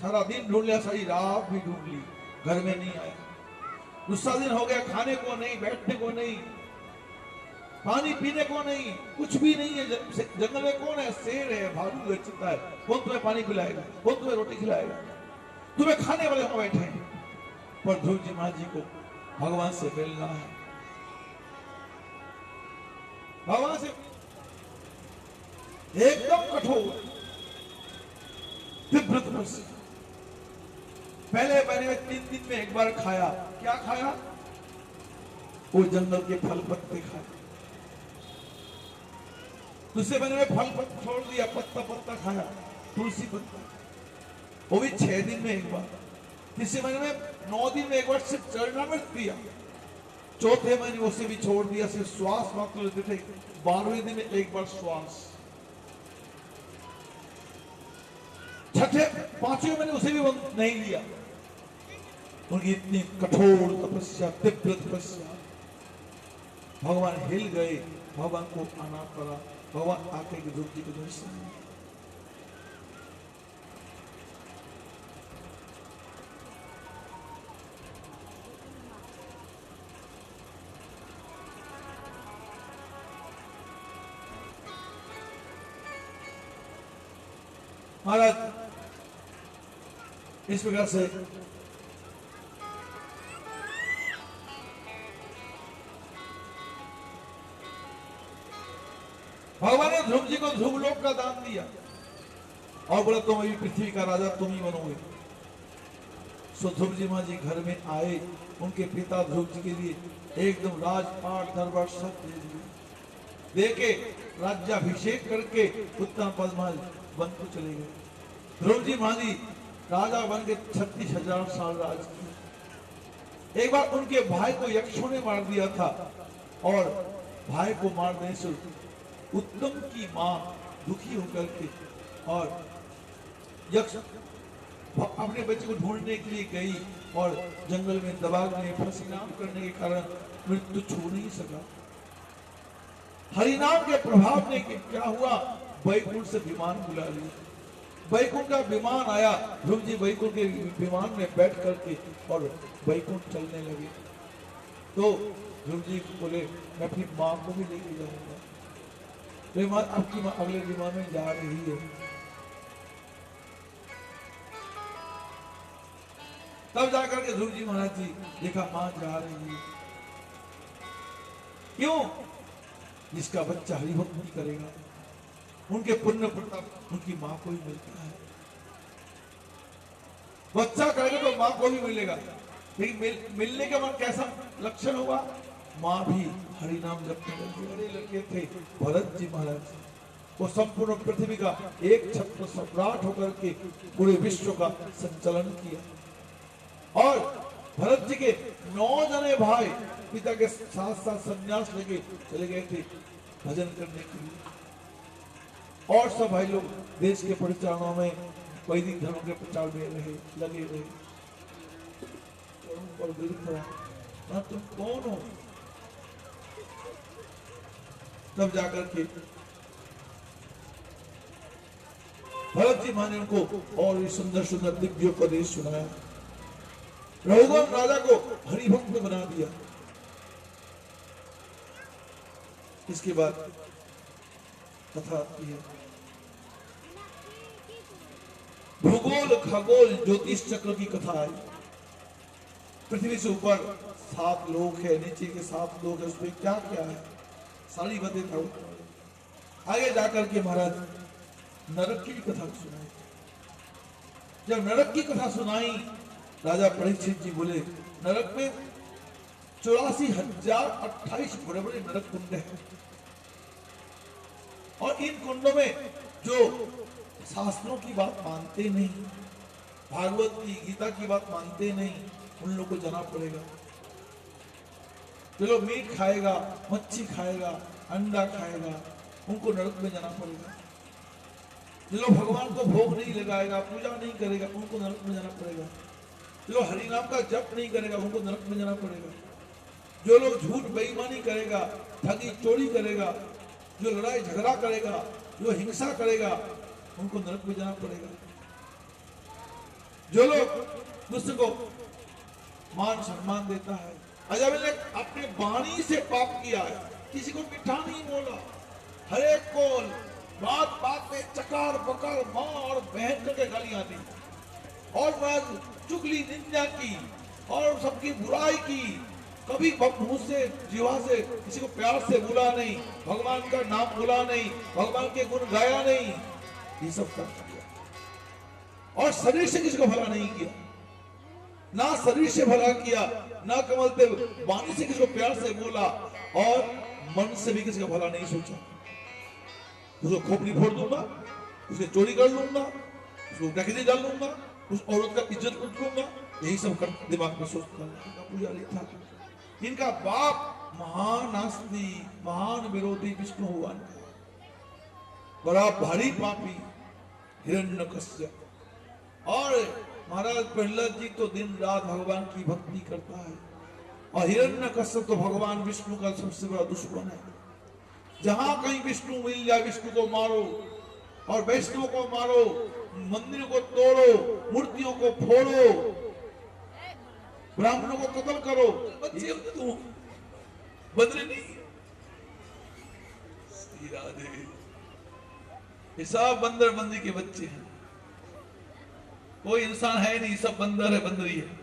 Speaker 2: सारा दिन ढूंढ लिया, सारी रात भी ढूंढ ली, घर में नहीं आया। दूसरा दिन हो गया, खाने को नहीं, बैठने को नहीं, पानी पीने को नहीं, कुछ भी नहीं है। जंगल में कौन है? शेर है, भालू है, चित्ता है। कौन तुम्हें पानी पिलाएगा? कौन तुम्हें रोटी खिलाएगा? तुम्हें खाने वाले वहां बैठे हैं। पर ध्रुव जी महाराज जी को भगवान से मिलना है, भगवान से एकदम कठोर तीव्र तपस्या। पहले मैंने 3 दिन में एक बार खाया। क्या खाया? वो जंगल के फल पत्ते खाए। दूसरे महीने में फल पत्ता छोड़ दिया, पत्ता पत्ता खाया, तुलसी पत्ता, वो भी 6 दिन में एक बार। तीसरे महीने में 9 दिन में एक बार सिर्फ चरणामृत पिया। चौथे महीने उसे भी छोड़ दिया, सिर्फ श्वास मात्र लेते थे। 12वें दिन में एक बार श्वास। छठे 5वें महीने उसे भी नहीं लिया। उनकी इतनी कठोर तपस्या, तीव्र तपस्या, भगवान हिल गए, भगवान को आना पड़ा। भगवान आके ध्रुव जी को दर्शन। महाराज इस प्रकार से भगवान ने ध्रुव जी को ध्रुव लोक का दान दिया और बोला तुम अभी पृथ्वी का राजा तुम ही बनोगे। सो ध्रुव जी महाराज जी घर में आए, उनके पिता ध्रुव जी के लिए एकदम राजपाट दरबार सब दे दिए, देके राज्याभिषेक करके उत्तम पद महाराज बन को चले गए। ध्रुव जी महाराज जी राजा बन के 36,000 साल राज किए। एक बार उनके भाई को यक्षों ने मार दिया था और भाई को मारने से उत्तम की मां दुखी होकर के और यक्ष अपने बच्चे को ढूंढने के लिए गई और जंगल में दबाव में फंसी नाम करने के कारण मृत्यु छू नहीं सका। हरिनाम के प्रभाव ने क्या हुआ, वैकुंठ से विमान बुला लिया, वैकुंठ का विमान आया, ध्रुव जी वैकुंठ के विमान में बैठ करके और वैकुंठ चलने लगे। तो ध्रुव जी बोले मैं अपनी माँ को भी लेके जाऊंगा, तो माँ आपकी माँ अगले विमान में जा रही है। तब जाकर के ध्रुव जी महाराज जी देखा माँ जा रही है। क्यों? जिसका बच्चा हरिभक्ति करेगा उनके पुण्य प्रताप उनकी माँ को भी मिलता है। बच्चा करेगा तो माँ को भी मिलेगा, लेकिन मिलने के बाद कैसा लक्षण होगा? माँ भी हरिनाम जपने लगी। बड़े लड़के थे भरत जी महाराज, वो संपूर्ण पृथ्वी का एक छत्र सम्राट होकर के पूरे विश्व का संचालन किया। और भरत जी के 9 जने भाई पिता के साथ साथ संन्यास लेके चले गए थे भजन करने के लिए, और सब भाई लोग देश के परिचालनों में वैदिक धर्म के प्रचार में लगे रहे। और ना तुम कौन हो? तब जाकर के भरत जी माने उनको और भी सुंदर सुंदर दिव्योपदेश सुनाया, रघुवंश राजा को हरिभक्त बना दिया। इसके बाद कथा आती है, भूगोल खगोल ज्योतिष चक्र की कथा आई। पृथ्वी से ऊपर 7 लोक है, नीचे के 7 लोक है, उसमें क्या क्या है सारी बातें था। आगे जाकर के महाराज नरक की कथा सुनाई। जब नरक की कथा सुनाई, राजा परीक्षित जी बोले नरक में 84,028 बड़े बड़े नरक कुंड हैं, और इन कुंडों में जो शास्त्रों की बात मानते नहीं, भागवत की गीता की बात मानते नहीं, उन लोगों को जाना पड़ेगा। जो लोग मीट खाएगा, मच्छी खाएगा, अंडा खाएगा, उनको नरक में जाना पड़ेगा। जो लोग भगवान को भोग नहीं लगाएगा, पूजा नहीं करेगा, उनको नरक में जाना पड़ेगा। जो लोग हरिनाम का जप नहीं करेगा, उनको नरक में जाना पड़ेगा। जो लोग झूठ बेईमानी करेगा, ठगी चोरी करेगा, जो लड़ाई झगड़ा करेगा, जो हिंसा करेगा, उनको नरक में जाना पड़ेगा। जो लोग दूसरे को मान सम्मान देता है, अजब ने अपने वाणी से पाप किया है, किसी को मीठा नहीं बोला, हर एक को बात बात में चकार बकार मां और बहन करके गालियां दी, और मैं चुगली निंदा की और सबकी बुराई की, कभी मुंह से जीवा से किसी को प्यार से बोला नहीं, भगवान का नाम बोला नहीं, भगवान के गुण गाया नहीं, ये सब कर किया। और शरीर से किसी को भला नहीं किया, ना शरीर से भला किया, ना कमलते वाणी से किसी को प्यार से बोला, और मन से भी किसी का भला नहीं सोचा। उसको खोपड़ी फोड़ दूंगा, उसके चोरी कर लूंगा, उसको डकैती डाल लूंगा, उस औरत का इज्जत उठ लूंगा, यही सब कर दिमाग में सोचता पुजारी था। इनका बाप महान नास्तिक, महान विरोधी विष्णु भगवान, बड़ा भारी पापी हिरण्यकश्यप। और महाराज प्रहलाद जी तो दिन रात भगवान की भक्ति करता है, और हिरण्यकश्यप तो भगवान विष्णु का सबसे बड़ा दुश्मन है। जहां कहीं विष्णु मिल जाए, विष्णु को मारो, और वैष्णव को मारो, मंदिर को तोड़ो, मूर्तियों को फोड़ो, ब्राह्मणों को कत्ल करो। बच्चे होते तुम बंदरे नहीं, ये सब बंदर बंदी के बच्चे हैं, कोई इंसान है नहीं, सब बंदर है, बंदरी है।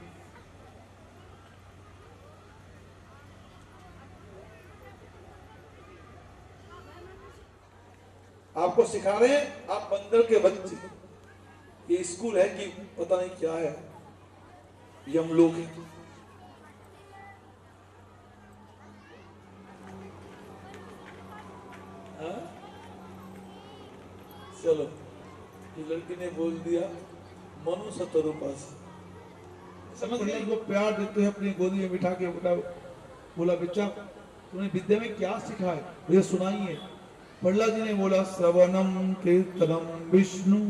Speaker 2: आपको सिखा रहे हैं, आप बंदर के बच्चे। ये स्कूल है कि पता नहीं क्या है, यमलोक है। चलो, ये लड़की ने बोल दिया मनु सतरूपा से, समझ गए? इनको प्यार देते हैं, अपनी गोदी में बिठा के बोला बच्चा तूने विद्या में क्या सीखा है, मुझे सुनाइए। प्रहलाद जी ने बोला श्रवणम कीर्तनम विष्णु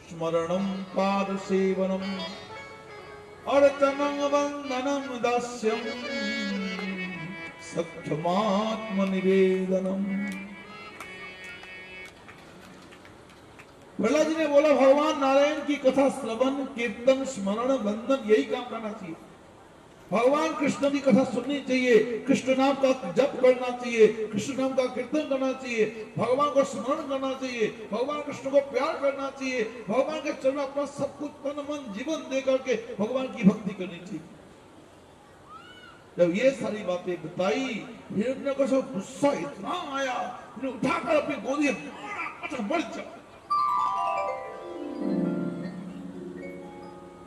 Speaker 2: स्मरणम पाद सेवनम अर्चनम वंदनम दास्यम सख्यमात्म निवेदनम। प्रहलाद जी ने बोला भगवान नारायण की कथा श्रवण कीर्तन स्मरण वंदन यही काम करना चाहिए। भगवान कृष्ण की कथा सुननी चाहिए, कृष्ण नाम का जप करना चाहिए, कृष्ण नाम का कीर्तन करना चाहिए, भगवान को स्मरण करना चाहिए, भगवान कृष्ण को प्यार करना चाहिए, भगवान के चरण अपना सब कुछ तन मन जीवन दे करके भगवान की भक्ति करनी चाहिए। जब ये सारी बातें बताई, हिरण्यकश्यप को गुस्सा इतना आया, उठाकर अपनी गोदी में मर जा।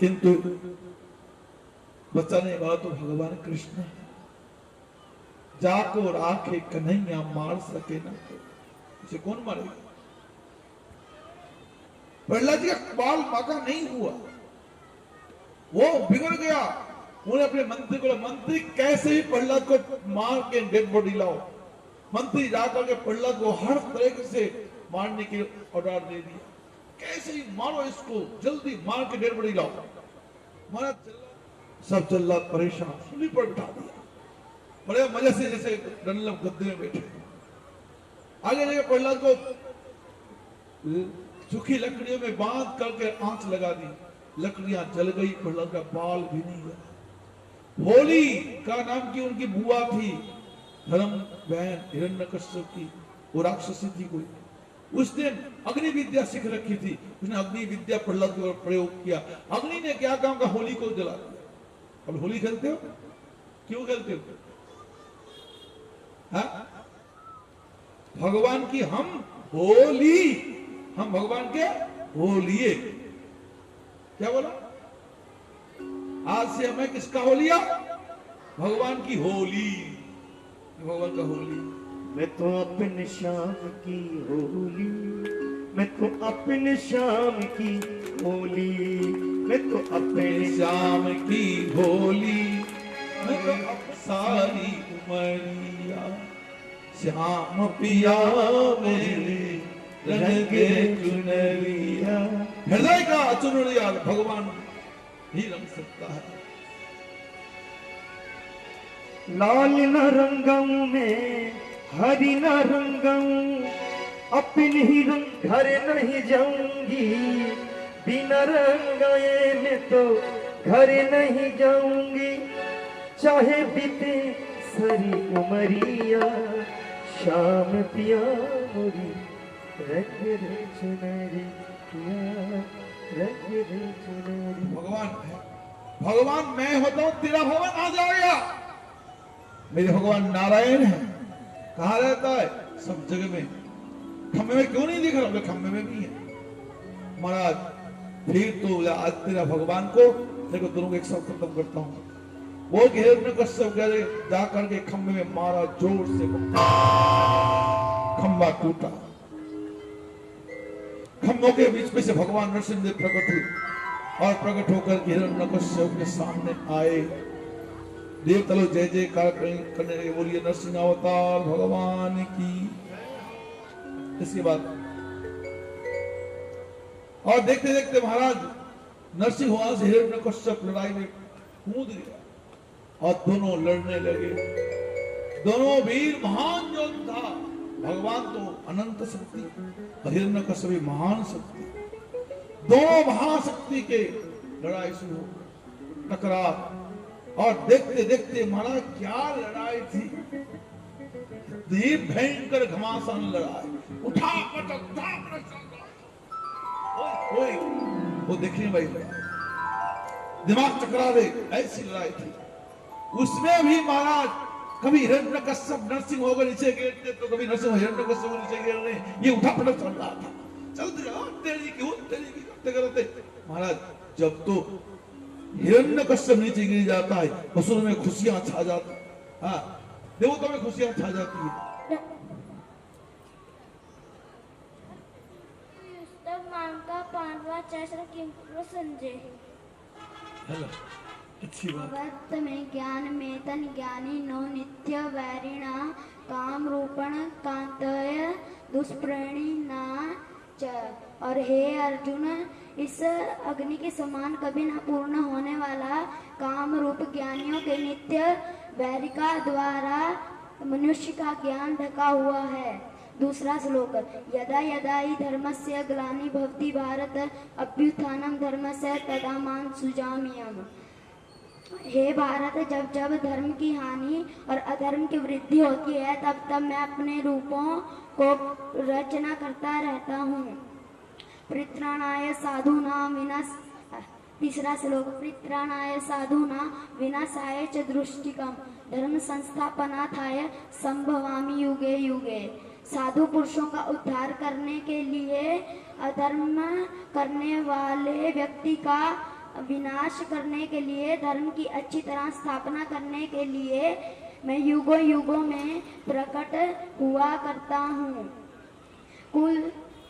Speaker 2: किंतु बचाने वाला तो भगवान कृष्ण, जाको राखे कन्हैया मार सके ना, इसे कौन मारेगा? प्रहलाद जी का बाल बाका नहीं हुआ, वो बिगड़ गया। उन्हें अपने मंत्री को, मंत्री कैसे ही प्रहलाद को मार के डेड बॉडी लाओ। मंत्री जाकर के प्रहलाद को हर तरह से मारने के ऑर्डर दे दिया, कैसे ही मारो इसको, जल्दी मार के डेड बॉडी लाओ। मारा सब जल्लाद परेशान, सूली पर बिठा दिया, बड़े मजे से जैसे डनलप गद्दे में बैठे। आगे जाके प्रहलाद को सूखी लकड़ियों में बांध करके आंच लगा दी, लकड़ियां जल गई, प्रहलाद का बाल भी नहीं गया। होली का नाम की उनकी बुआ थी, धर्म बहन हिरण्यकश्यप की, वो राक्षसी थी कोई, उसने अग्नि विद्या सीख रखी थी, उसने अग्नि विद्या प्रहलाद के ऊपर प्रयोग किया। अग्नि ने क्या काम का, होली को जला दिया। अब होली खेलते हो, क्यों खेलते हो? हाँ? भगवान की हम होली, हम भगवान के होलिये। क्या बोला? आज से हमें किसका होलिया? भगवान की होली, भगवान का होली।
Speaker 1: मैं तो अपने श्याम की होली, मैं तो अपने श्याम की होली, मैं तो अपने
Speaker 2: श्याम की होली, मैं तो सारी उमरिया, श्याम पिया मेरे रंगे चुनरिया। हृदय का चुनरिया भगवान ही रंग सकता है।
Speaker 1: लाल न रंगऊं मैं, हरी न रंगऊं, अपने ही रंग घर नहीं जाऊंगी, बिना रंगाए मैं तो घर नहीं जाऊंगी। चाहे बीते सारी उमरिया, शाम पिया मोरी रंग रे चुनरिया, रंग रे चुनरिया।
Speaker 2: भगवान है, भगवान मैं होता हूं, तेरा भगवान आ जाएगा। मेरे भगवान नारायण है, कहाँ रहता है? सब जगह में। खम्भे में क्यों नहीं दिख रहा? खम्भे में भी है। महाराज फिर तो आज तेरा भगवान को, देखो दोनों को एक साथ खत्म करता हूं। वो हिरण्यकश्यप गए, जा करके खम्भे में मारा जोर से, खम्भा टूटा। खम्भों के बीच में से भगवान नरसिंहदेव प्रकट हुए और प्रकट होकर हिरण्यकश्यप के सामने आए। देवता लोग जय जयकार करने लगे, बोलिए नरसिंह अवतार भगवान की। इसके बाद और देखते देखते महाराज नरसिंह वहां से हिरण्यकश्यप लड़ाई में कूद गया और दोनों लड़ने लगे। दोनों वीर महान योद्धा, भगवान तो अनंत शक्ति और हिरण्यकश्यप भी महान शक्ति। दोनों महाशक्ति के लड़ाई शुरू हो, टकराव। और देखते देखते महाराज क्या लड़ाई थी, भयंकर घमासान लड़ाई, उठा पटक वो देखने वाली लड़ाई, दिमाग चकरा दे ऐसी लड़ाई थी। उसमें भी महाराज कभी हिरण्यकश्यप नरसिंह होकर नीचे गिरते तो कभी नरसिंह हिरण्यकश्यप नीचे गिर रहे, ये उठा पटक चल रहा था। चलते जाओ तेरी की करते करते महाराज जब तो हिरण्यकश्यप नीचे गिर जाता है, असुर में खुशियां छा जाती, हाँ देवताओं में खुशियां छा जाती है।
Speaker 6: का 5वां चैत्र किंपुर संजय।
Speaker 2: हेलो, अच्छी बात।
Speaker 6: भक्त में ज्ञान में तन ज्ञानी नो नित्य वैरिणा, काम रूपण कांतय दुष्प्रेणी ना च। और हे अर्जुन, इस अग्नि के समान कभी न पूर्ण होने वाला काम रूप ज्ञानियों के नित्य वैरिका द्वारा मनुष्य का ज्ञान ढका हुआ है। दूसरा श्लोक, यदा यदा हि धर्मस्य ग्लानि भवति भारत अभ्युत्थानं धर्मस्य तदाहं सृजाम्यहम्। हे भारत, जब जब धर्म की हानि और अधर्म की वृद्धि होती है तब तब मैं अपने रूपों को रचना करता रहता हूँ। परित्राणाय साधूनां विनाश। तीसरा श्लोक, परित्राणाय साधूनां विनाशाय च दुष्कृतम् धर्म संस्थापनार्थाय संभवामि युगे युगे। साधु पुरुषों का उद्धार करने के लिए, अधर्म करने वाले व्यक्ति का विनाश करने के लिए, धर्म की अच्छी तरह स्थापना करने के लिए मैं युगों युगों में प्रकट हुआ करता हूँ।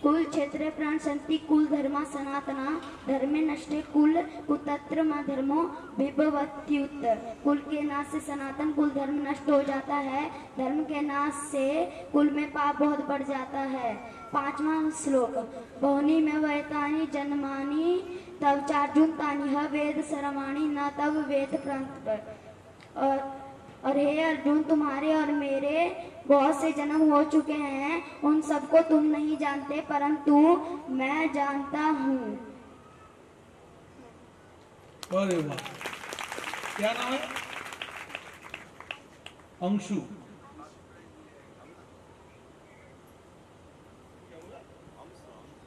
Speaker 6: कुल क्षेत्रे प्राण संति कुल धर्मा सनातना धर्मे नष्टे कुल कुतत्र धर्मो विभवत्युत। कुल के नाश से सनातन कुल धर्म नष्ट हो जाता है, धर्म के नाश से कुल में पाप बहुत बढ़ जाता है। पांचवा श्लोक, बहुनी में वैतानी जन्मानी तब चार्जुन तानी ह वेद सरमाणी न तब वेद प्रांत। और हे अर्जुन, तुम्हारे और मेरे बहुत से जन्म हो चुके हैं, उन सबको तुम नहीं जानते परंतु मैं जानता हूँ।
Speaker 2: अरे वाह, क्या नाम है? अंशु।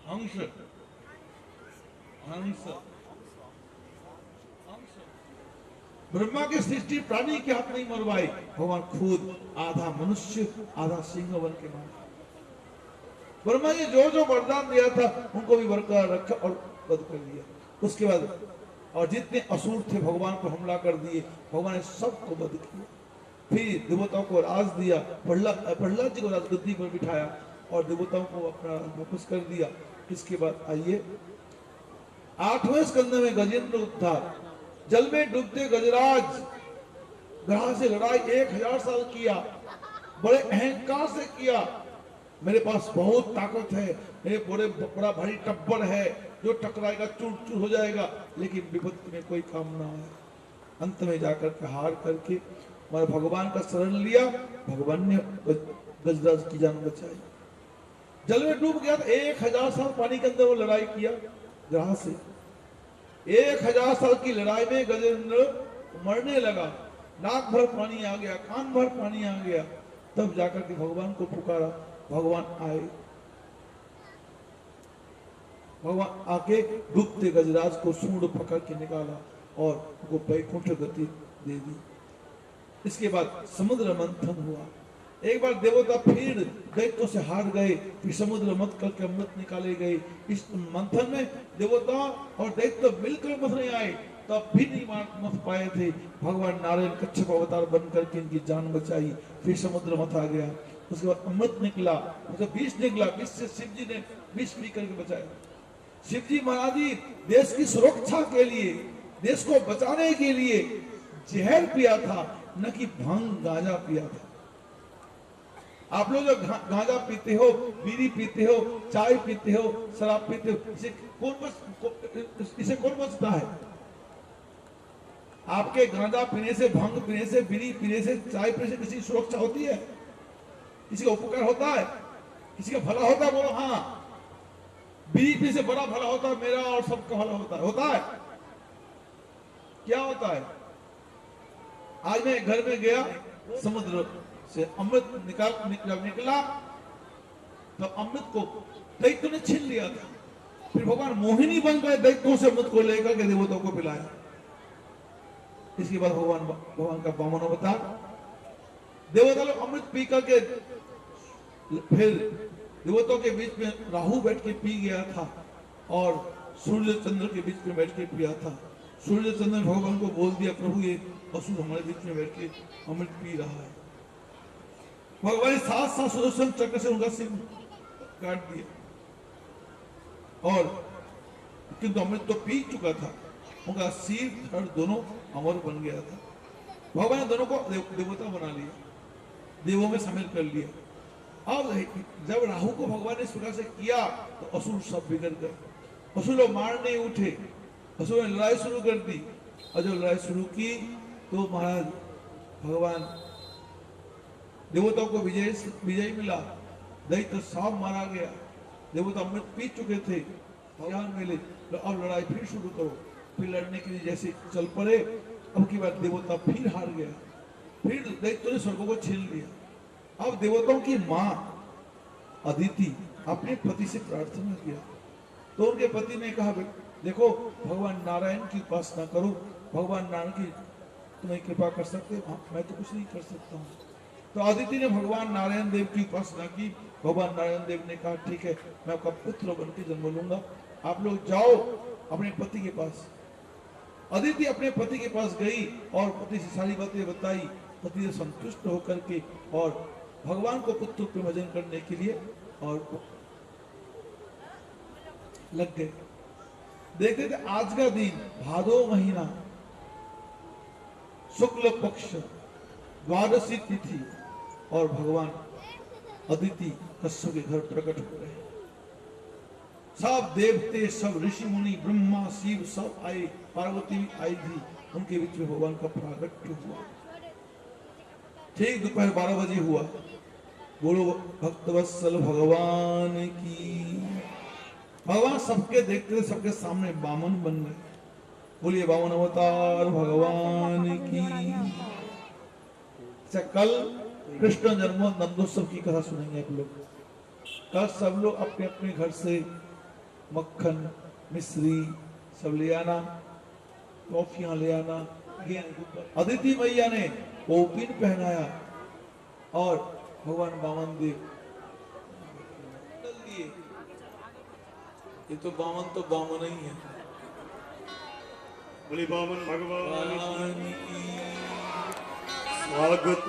Speaker 2: अंश अंश ब्रह्मा की सृष्टि प्राणी के हाथ नहीं मरवाई, भगवान खुद आधा मनुष्य आधा सिंह बन के मारा। ब्रह्मा जी जो जो वरदान दिया था उनको भी बरकरार रखा और वध कर दिया। उसके बाद और जितने असुर थे भगवान को हमला कर दिए, भगवान ने सबको वध किया। फिर देवताओं को राज दिया, प्रहलाद जी को राजगद्दी पर बिठाया और देवताओं को अपना वापस कर दिया। इसके बाद आइए 8वें स्कंद में गजेंद्र उद्धार। जल में डूबते गजराज ग्रह से लड़ाई 1000 साल किया, बड़े अहंकार से किया। मेरे पास बहुत ताकत है, मेरे बड़ा भारी टब्बर है, जो टकराएगा चूर चूर हो जाएगा, लेकिन विपत्ति में कोई काम ना आए। अंत में जाकर के हार करके मैं भगवान का शरण लिया, भगवान ने गजराज की जान बचाई। जल में डूब गया था, 1000 साल पानी के अंदर वो लड़ाई किया ग्रह से। 1000 साल की लड़ाई में गजेंद्र मरने लगा, नाक भर पानी आ गया, कान भर पानी आ गया। तब जाकर के भगवान को पुकारा, भगवान आए। भगवान आके डूबते गजराज को सूंड पकड़ के निकाला और उनको वैकुंठ गति दे दी। इसके बाद समुद्र मंथन हुआ। एक बार देवता फिर दैत्यों से हार गए, फिर समुद्र मत करके अमृत निकाले गए। इस मंथन में देवता और दैत्य मिलकर मत नहीं आए, तब भी नहीं मत पाए थे। भगवान नारायण कच्छप अवतार बन करके इनकी जान बचाई, फिर समुद्र मत आ गया। उसके बाद अमृत निकला, उसका विष निकला, विष से शिव जी ने विष पी करके बचाया। शिव जी महाराज जी देश की सुरक्षा के लिए, देश को बचाने के लिए जहर पिया था, न कि भांग गांजा पिया था। आप लोग जो गांजा पीते हो, बीड़ी पीते हो, चाय पीते हो, शराब पीते हो, इसे कौन बचता है? आपके गांजा पीने से, भांग पीने से, बीड़ी पीने से, चाय पीने से किसी की सुरक्षा होती है? किसी का उपकार होता है? किसी का भला होता है? बोलो हाँ। बीड़ी पीने से बड़ा भला होता है, मेरा और सबका भला होता है। होता है? क्या होता है? आज मैं घर में गया, समुद्र से अमृत निकला तो अमृत को दैत्य ने छीन लिया था। फिर भगवान मोहिनी बन गए, दैत्यों से अमृत को लेकर के देवताओं को पिलाया। इसके बाद भगवान का वामन अवतार, देवता लोग अमृत पी करके, फिर देवताओं के बीच में राहु बैठ के पी गया था और सूर्य चंद्र के बीच में बैठ के पिया था। सूर्य चंद्र ने भगवान को बोल दिया, प्रभु ये असुर हमारे बीच में बैठ के अमृत पी रहा है। भगवान ने 7 सुदर्शन चक्र से उनका सिर काट दिया, और किंतु अमृत तो पी चुका था, उनका सिर धड़ दोनों अमर बन गया था। भगवान ने दोनों को देवता बना लिया, देवों में शामिल कर लिया। अब जब राहु को भगवान ने इस प्रकार से किया तो असुर सब बिगड़ गए। असुर लोग मारने उठे, असुर ने लड़ाई शुरू कर दी, और जब लड़ाई शुरू की तो महाराज भगवान देवताओं को विजय मिला, दैत्य सांप मारा गया, देवता अमृत पी चुके थे, ज्ञान मिले, तो अब लड़ाई फिर शुरू करो। फिर लड़ने के लिए जैसे चल पड़े, अब की बार देवता फिर हार गया, फिर दैत्य ने स्वर्ग को छीन लिया। अब देवताओं की माँ अदिति अपने पति से प्रार्थना किया, तो उनके पति ने कहा देखो भगवान नारायण की उपासना करो, भगवान नारायण की तुम्हें कृपा कर सकते हो, मैं तो कुछ नहीं कर सकता हूँ। तो अदिति ने भगवान नारायण देव की उपासना की। भगवान नारायण देव ने कहा ठीक है, मैं आपका पुत्र बन के जन्म लूंगा, आप लोग जाओ अपने पति के पास। अदिति अपने पति के पास गई और पति से सारी बातें बताई। पति से संतुष्ट होकर के और भगवान को पुत्र पे भजन करने के लिए और लग गए। देखते थे आज का दिन भादो महीना शुक्ल पक्ष द्वादशी तिथि और भगवान अदिति कश्यप के घर प्रकट हो रहे हैं। सब देवते, सब ऋषि मुनि, ब्रह्मा शिव सब आए, पार्वती भी आई थी, उनके बीच में भगवान का प्रागट्य हुआ। ठीक दोपहर 12 बजे हुआ। बोलो भक्तवत्सल भगवान की। भगवान सबके देखते थे, सबके सामने बामन बन गए। बोलिए बामन अवतार भगवान की। कल कृष्ण जन्म नंदोत्सव की कथा सुनेंगे आप लोग। कल सब लोग अपने अपने घर से मक्खन मिश्री सब ले आना, टॉफियां ले आना। अदिति मैया ने ओपिन पहनाया और भगवान वामन देव दिए। ये तो वामन ही है।
Speaker 1: बोले बामन भगवान की स्वागत।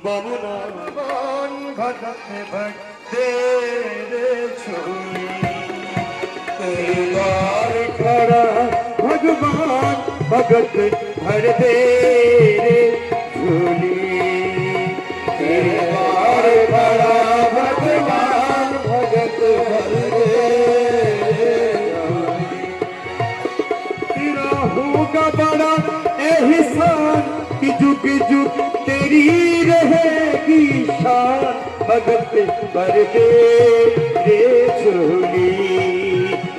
Speaker 1: बामन भगत भक्ते रे छोरी, तेरे द्वार खड़ा भगवान भगत भर दे रे झोली। तेरे द्वार खड़ा भगवान भगत भर दे झोली। तेरा होगा बड़ा एहसान कि जुग जुग तेरी रहेगी शान, भगत भर दे रे झोली।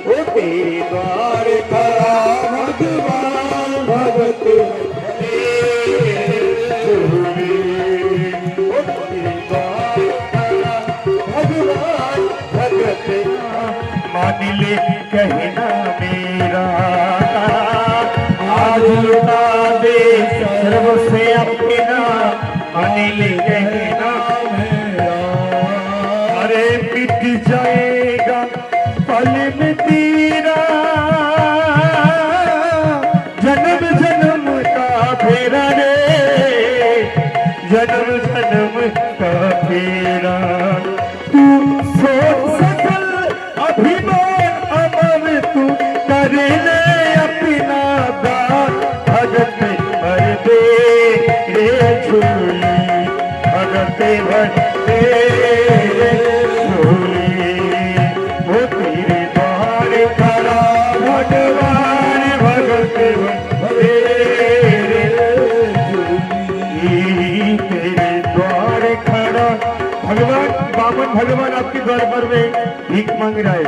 Speaker 1: ओ तेरे द्वार खड़ा भगवान भगत भर दे झोली। ओ तेरे द्वार खड़ा भगवान भगत मान ले कहना मेरा, आज लुटा दे सर्व से अपना, अनिल कहना मेरा। अरे मिट जाएगा पल में तेरा जन्म जन्म का फेरा रे, जन्म जन्म का फेरा। तू सोच सकल अभिमान अमर तू कर ले अपना दान, भगत भर दे रे झोली। भगत भर दे रे झोली। वो तेरे द्वार खड़ा भगवान भगत भर दे रे झोली। तेरे द्वार खड़ा भगवान बामन भगवान आपके द्वार पर में भीख मांग रहा है।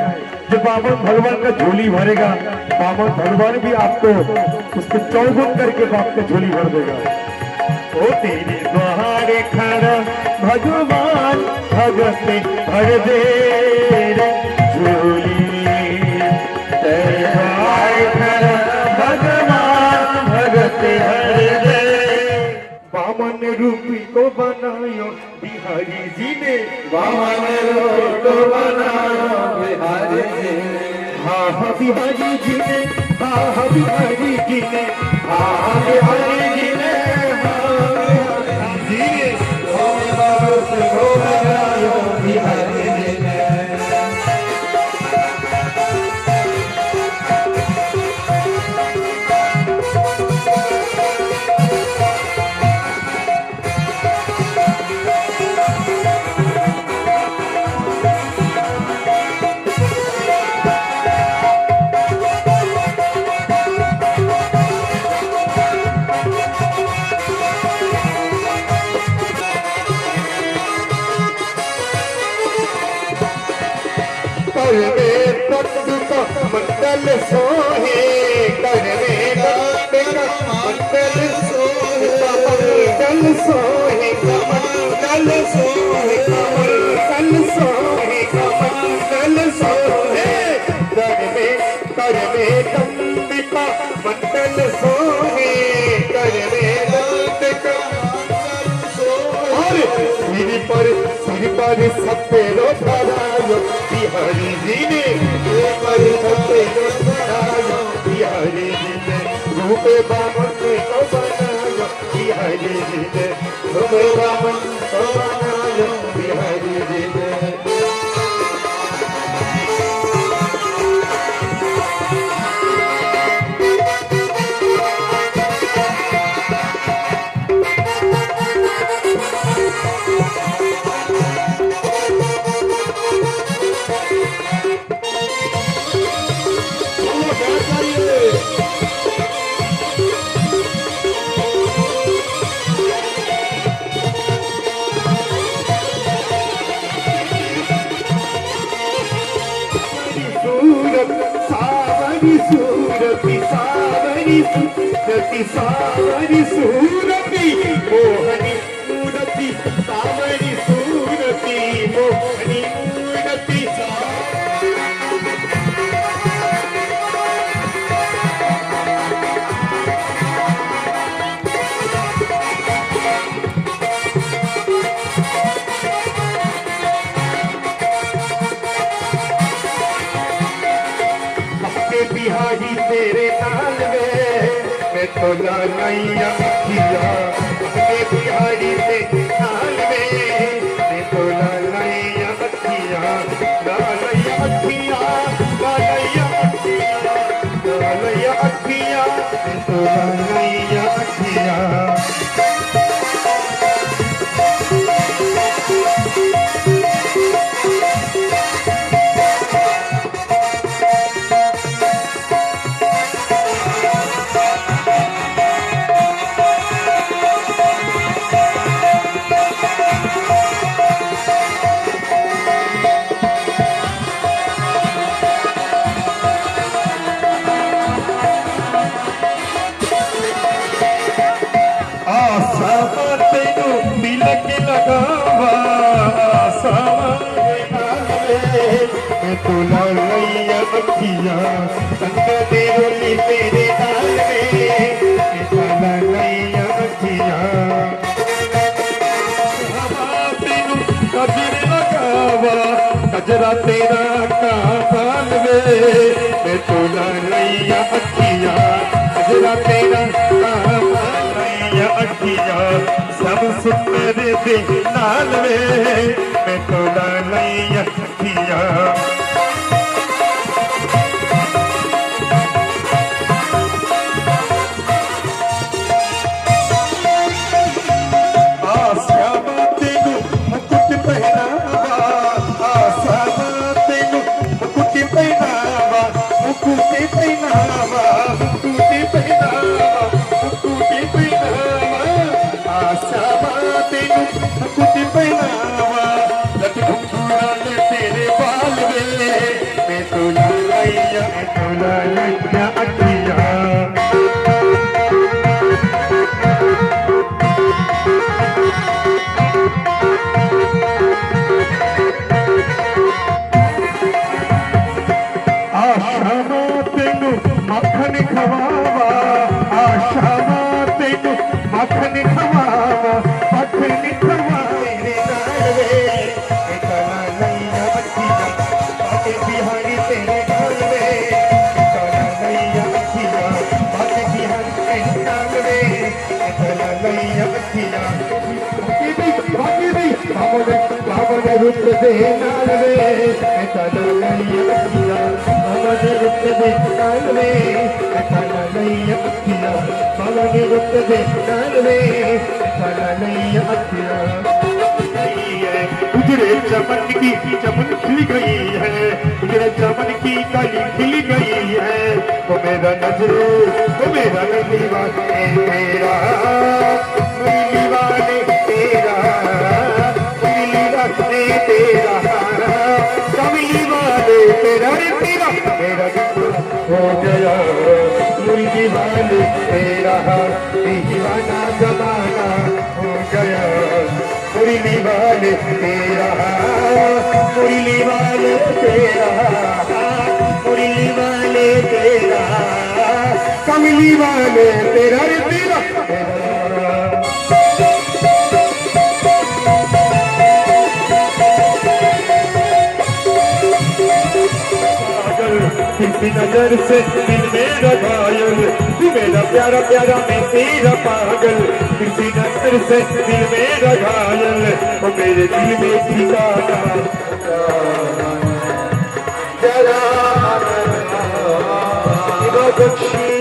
Speaker 1: जब बामन भगवान का झोली भरेगा, बामन भगवान भी आपको उसको चौगुन करके आपका झोली भर देगा। ओ तेरे द्वार खड़ा भगवान भगत भर दे रे झोली। तेरे द्वार खड़ा भगवान भगत भर दे। बामन रूपी को बनायो बिहारी जी ने, बामन रूपी को बनायो बिहारी जी ने। हाँ हाँ बिहारी जी ने, हाँ हाँ बिहारी जी ने, हाँ हाँ बिहारी जी ने, हाँ बिहारी जी ने। बामन को बनायो बिहारी जी ने। दंबिका मंडल सोहे कर में दंबिका मंडल सोहे मंडल सोहे मंडल सोहे मंडल सोहे मंडल सोहे कर में दंबिका मंडल सोहे कर में दंबिका सिर पर सपेरो धरायो बिहारी जी ने सिर पर सपेरो धरायो बिहारी जी ने रूपे बामन को बनायो बिहारी जी ने रूपे बामन को बनायो बिहारी जी ने सावरी सूरती सावरी सूरती सावरी सूरती मोहनी मूरती सावरी सूरती मोहनी मूरती बिहारी तेरे नाल में तो लाइया अखिया बिहारी तेरे नाल में तो लाइया अखिया लाइया अखिया लाइया अखिया लाइया अखिया तो लाइया अखिया तुला लैया अखिया संग देरोली तेरे नाल में तुला लैया अखिया तेनू कजर लगावा कजरा तेरा काल में तुला लैया अखिया कजरा तेरा लैया अखिया सब सुपर दे नाल में तुला लैया अखिया तेरे बाल में तो लाइया अखिया आशा तेनू मक्खन खवावा आशा तेनू मक्खन खवावा मक्खन खवावे बिहारी तेरे घर में लैया अखिया बाकी बिहारी तेरे नाल में लैया अखिया बाबा ने रुक दे नाल में लैया अखिया बाबा ने रुक दे नाल में लैया अखिया बाबा ने रुक दे नाल में लैया अखिया उजड़े चमन की चमन खिल गई है उजड़े चमन की कली खिल गई है वो मेरा नजरे वो मेरा दीवाने तेरा दीवाने तेरा दीवाने तेरा कमली वाले तेरा रे तेरा मेरा हो गया मुरी दीवाने तेरा दीवाना जमाना हो गया मुरी दीवाने तेरा मुरली वाले तेरा मुरली वाले तेरा कमली वाले तेरा रे तेरा किसी नजर से दिल मेरा घायल तू मेरा प्यारा प्यारा मैं तेरा पागल किसी नजर से दिल मेरा घायल वो मेरे दिल में ठिकाना जरा बख्शी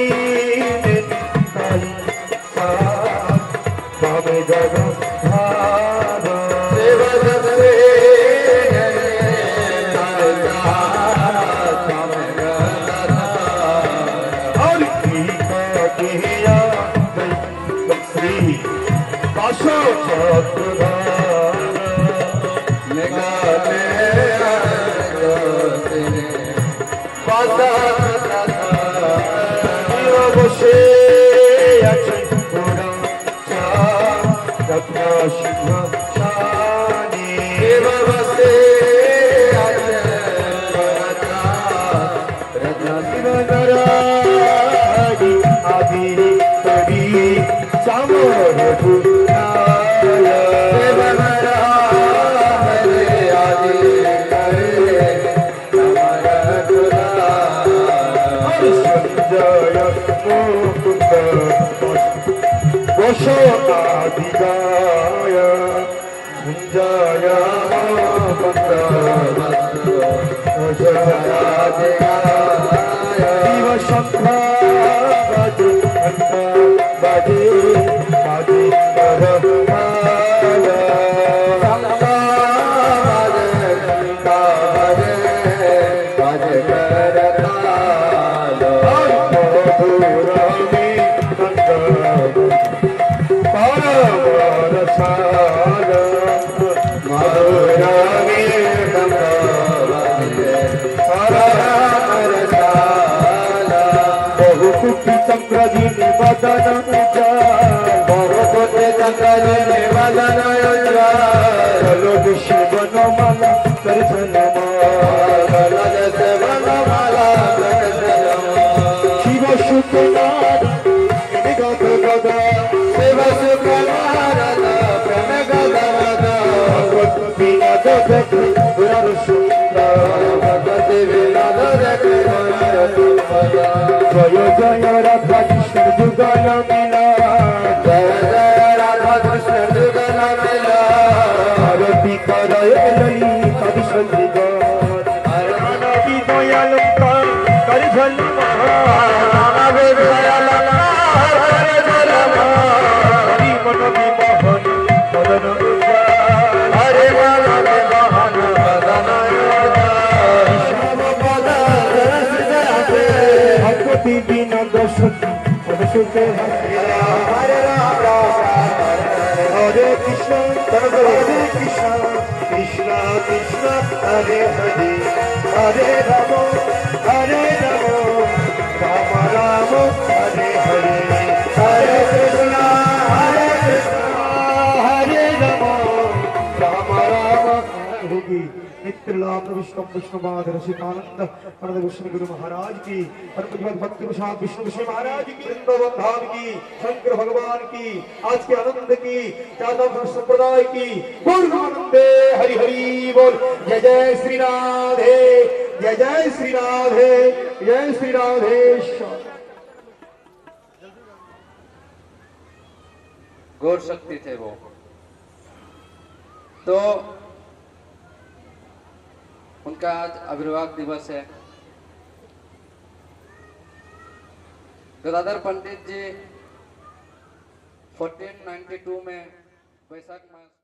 Speaker 1: विष्णुपाद रसिकानंद अनंत विष्णु गुरु महाराज की भक्ति प्रसाद विष्णु विष्णु महाराज की वृंदावन धाम की शंकर भगवान की आज के आनंद की यादव संप्रदाय की पूर्णानंदे हरि हरि बोल जय जय श्री राधे जय जय श्री राधे जय श्री राधेश्वर।
Speaker 3: गौर शक्ति थे वो। तो उनका आज आविर्भाव दिवस है। गदाधर पंडित जी 1492 में वैशाख मास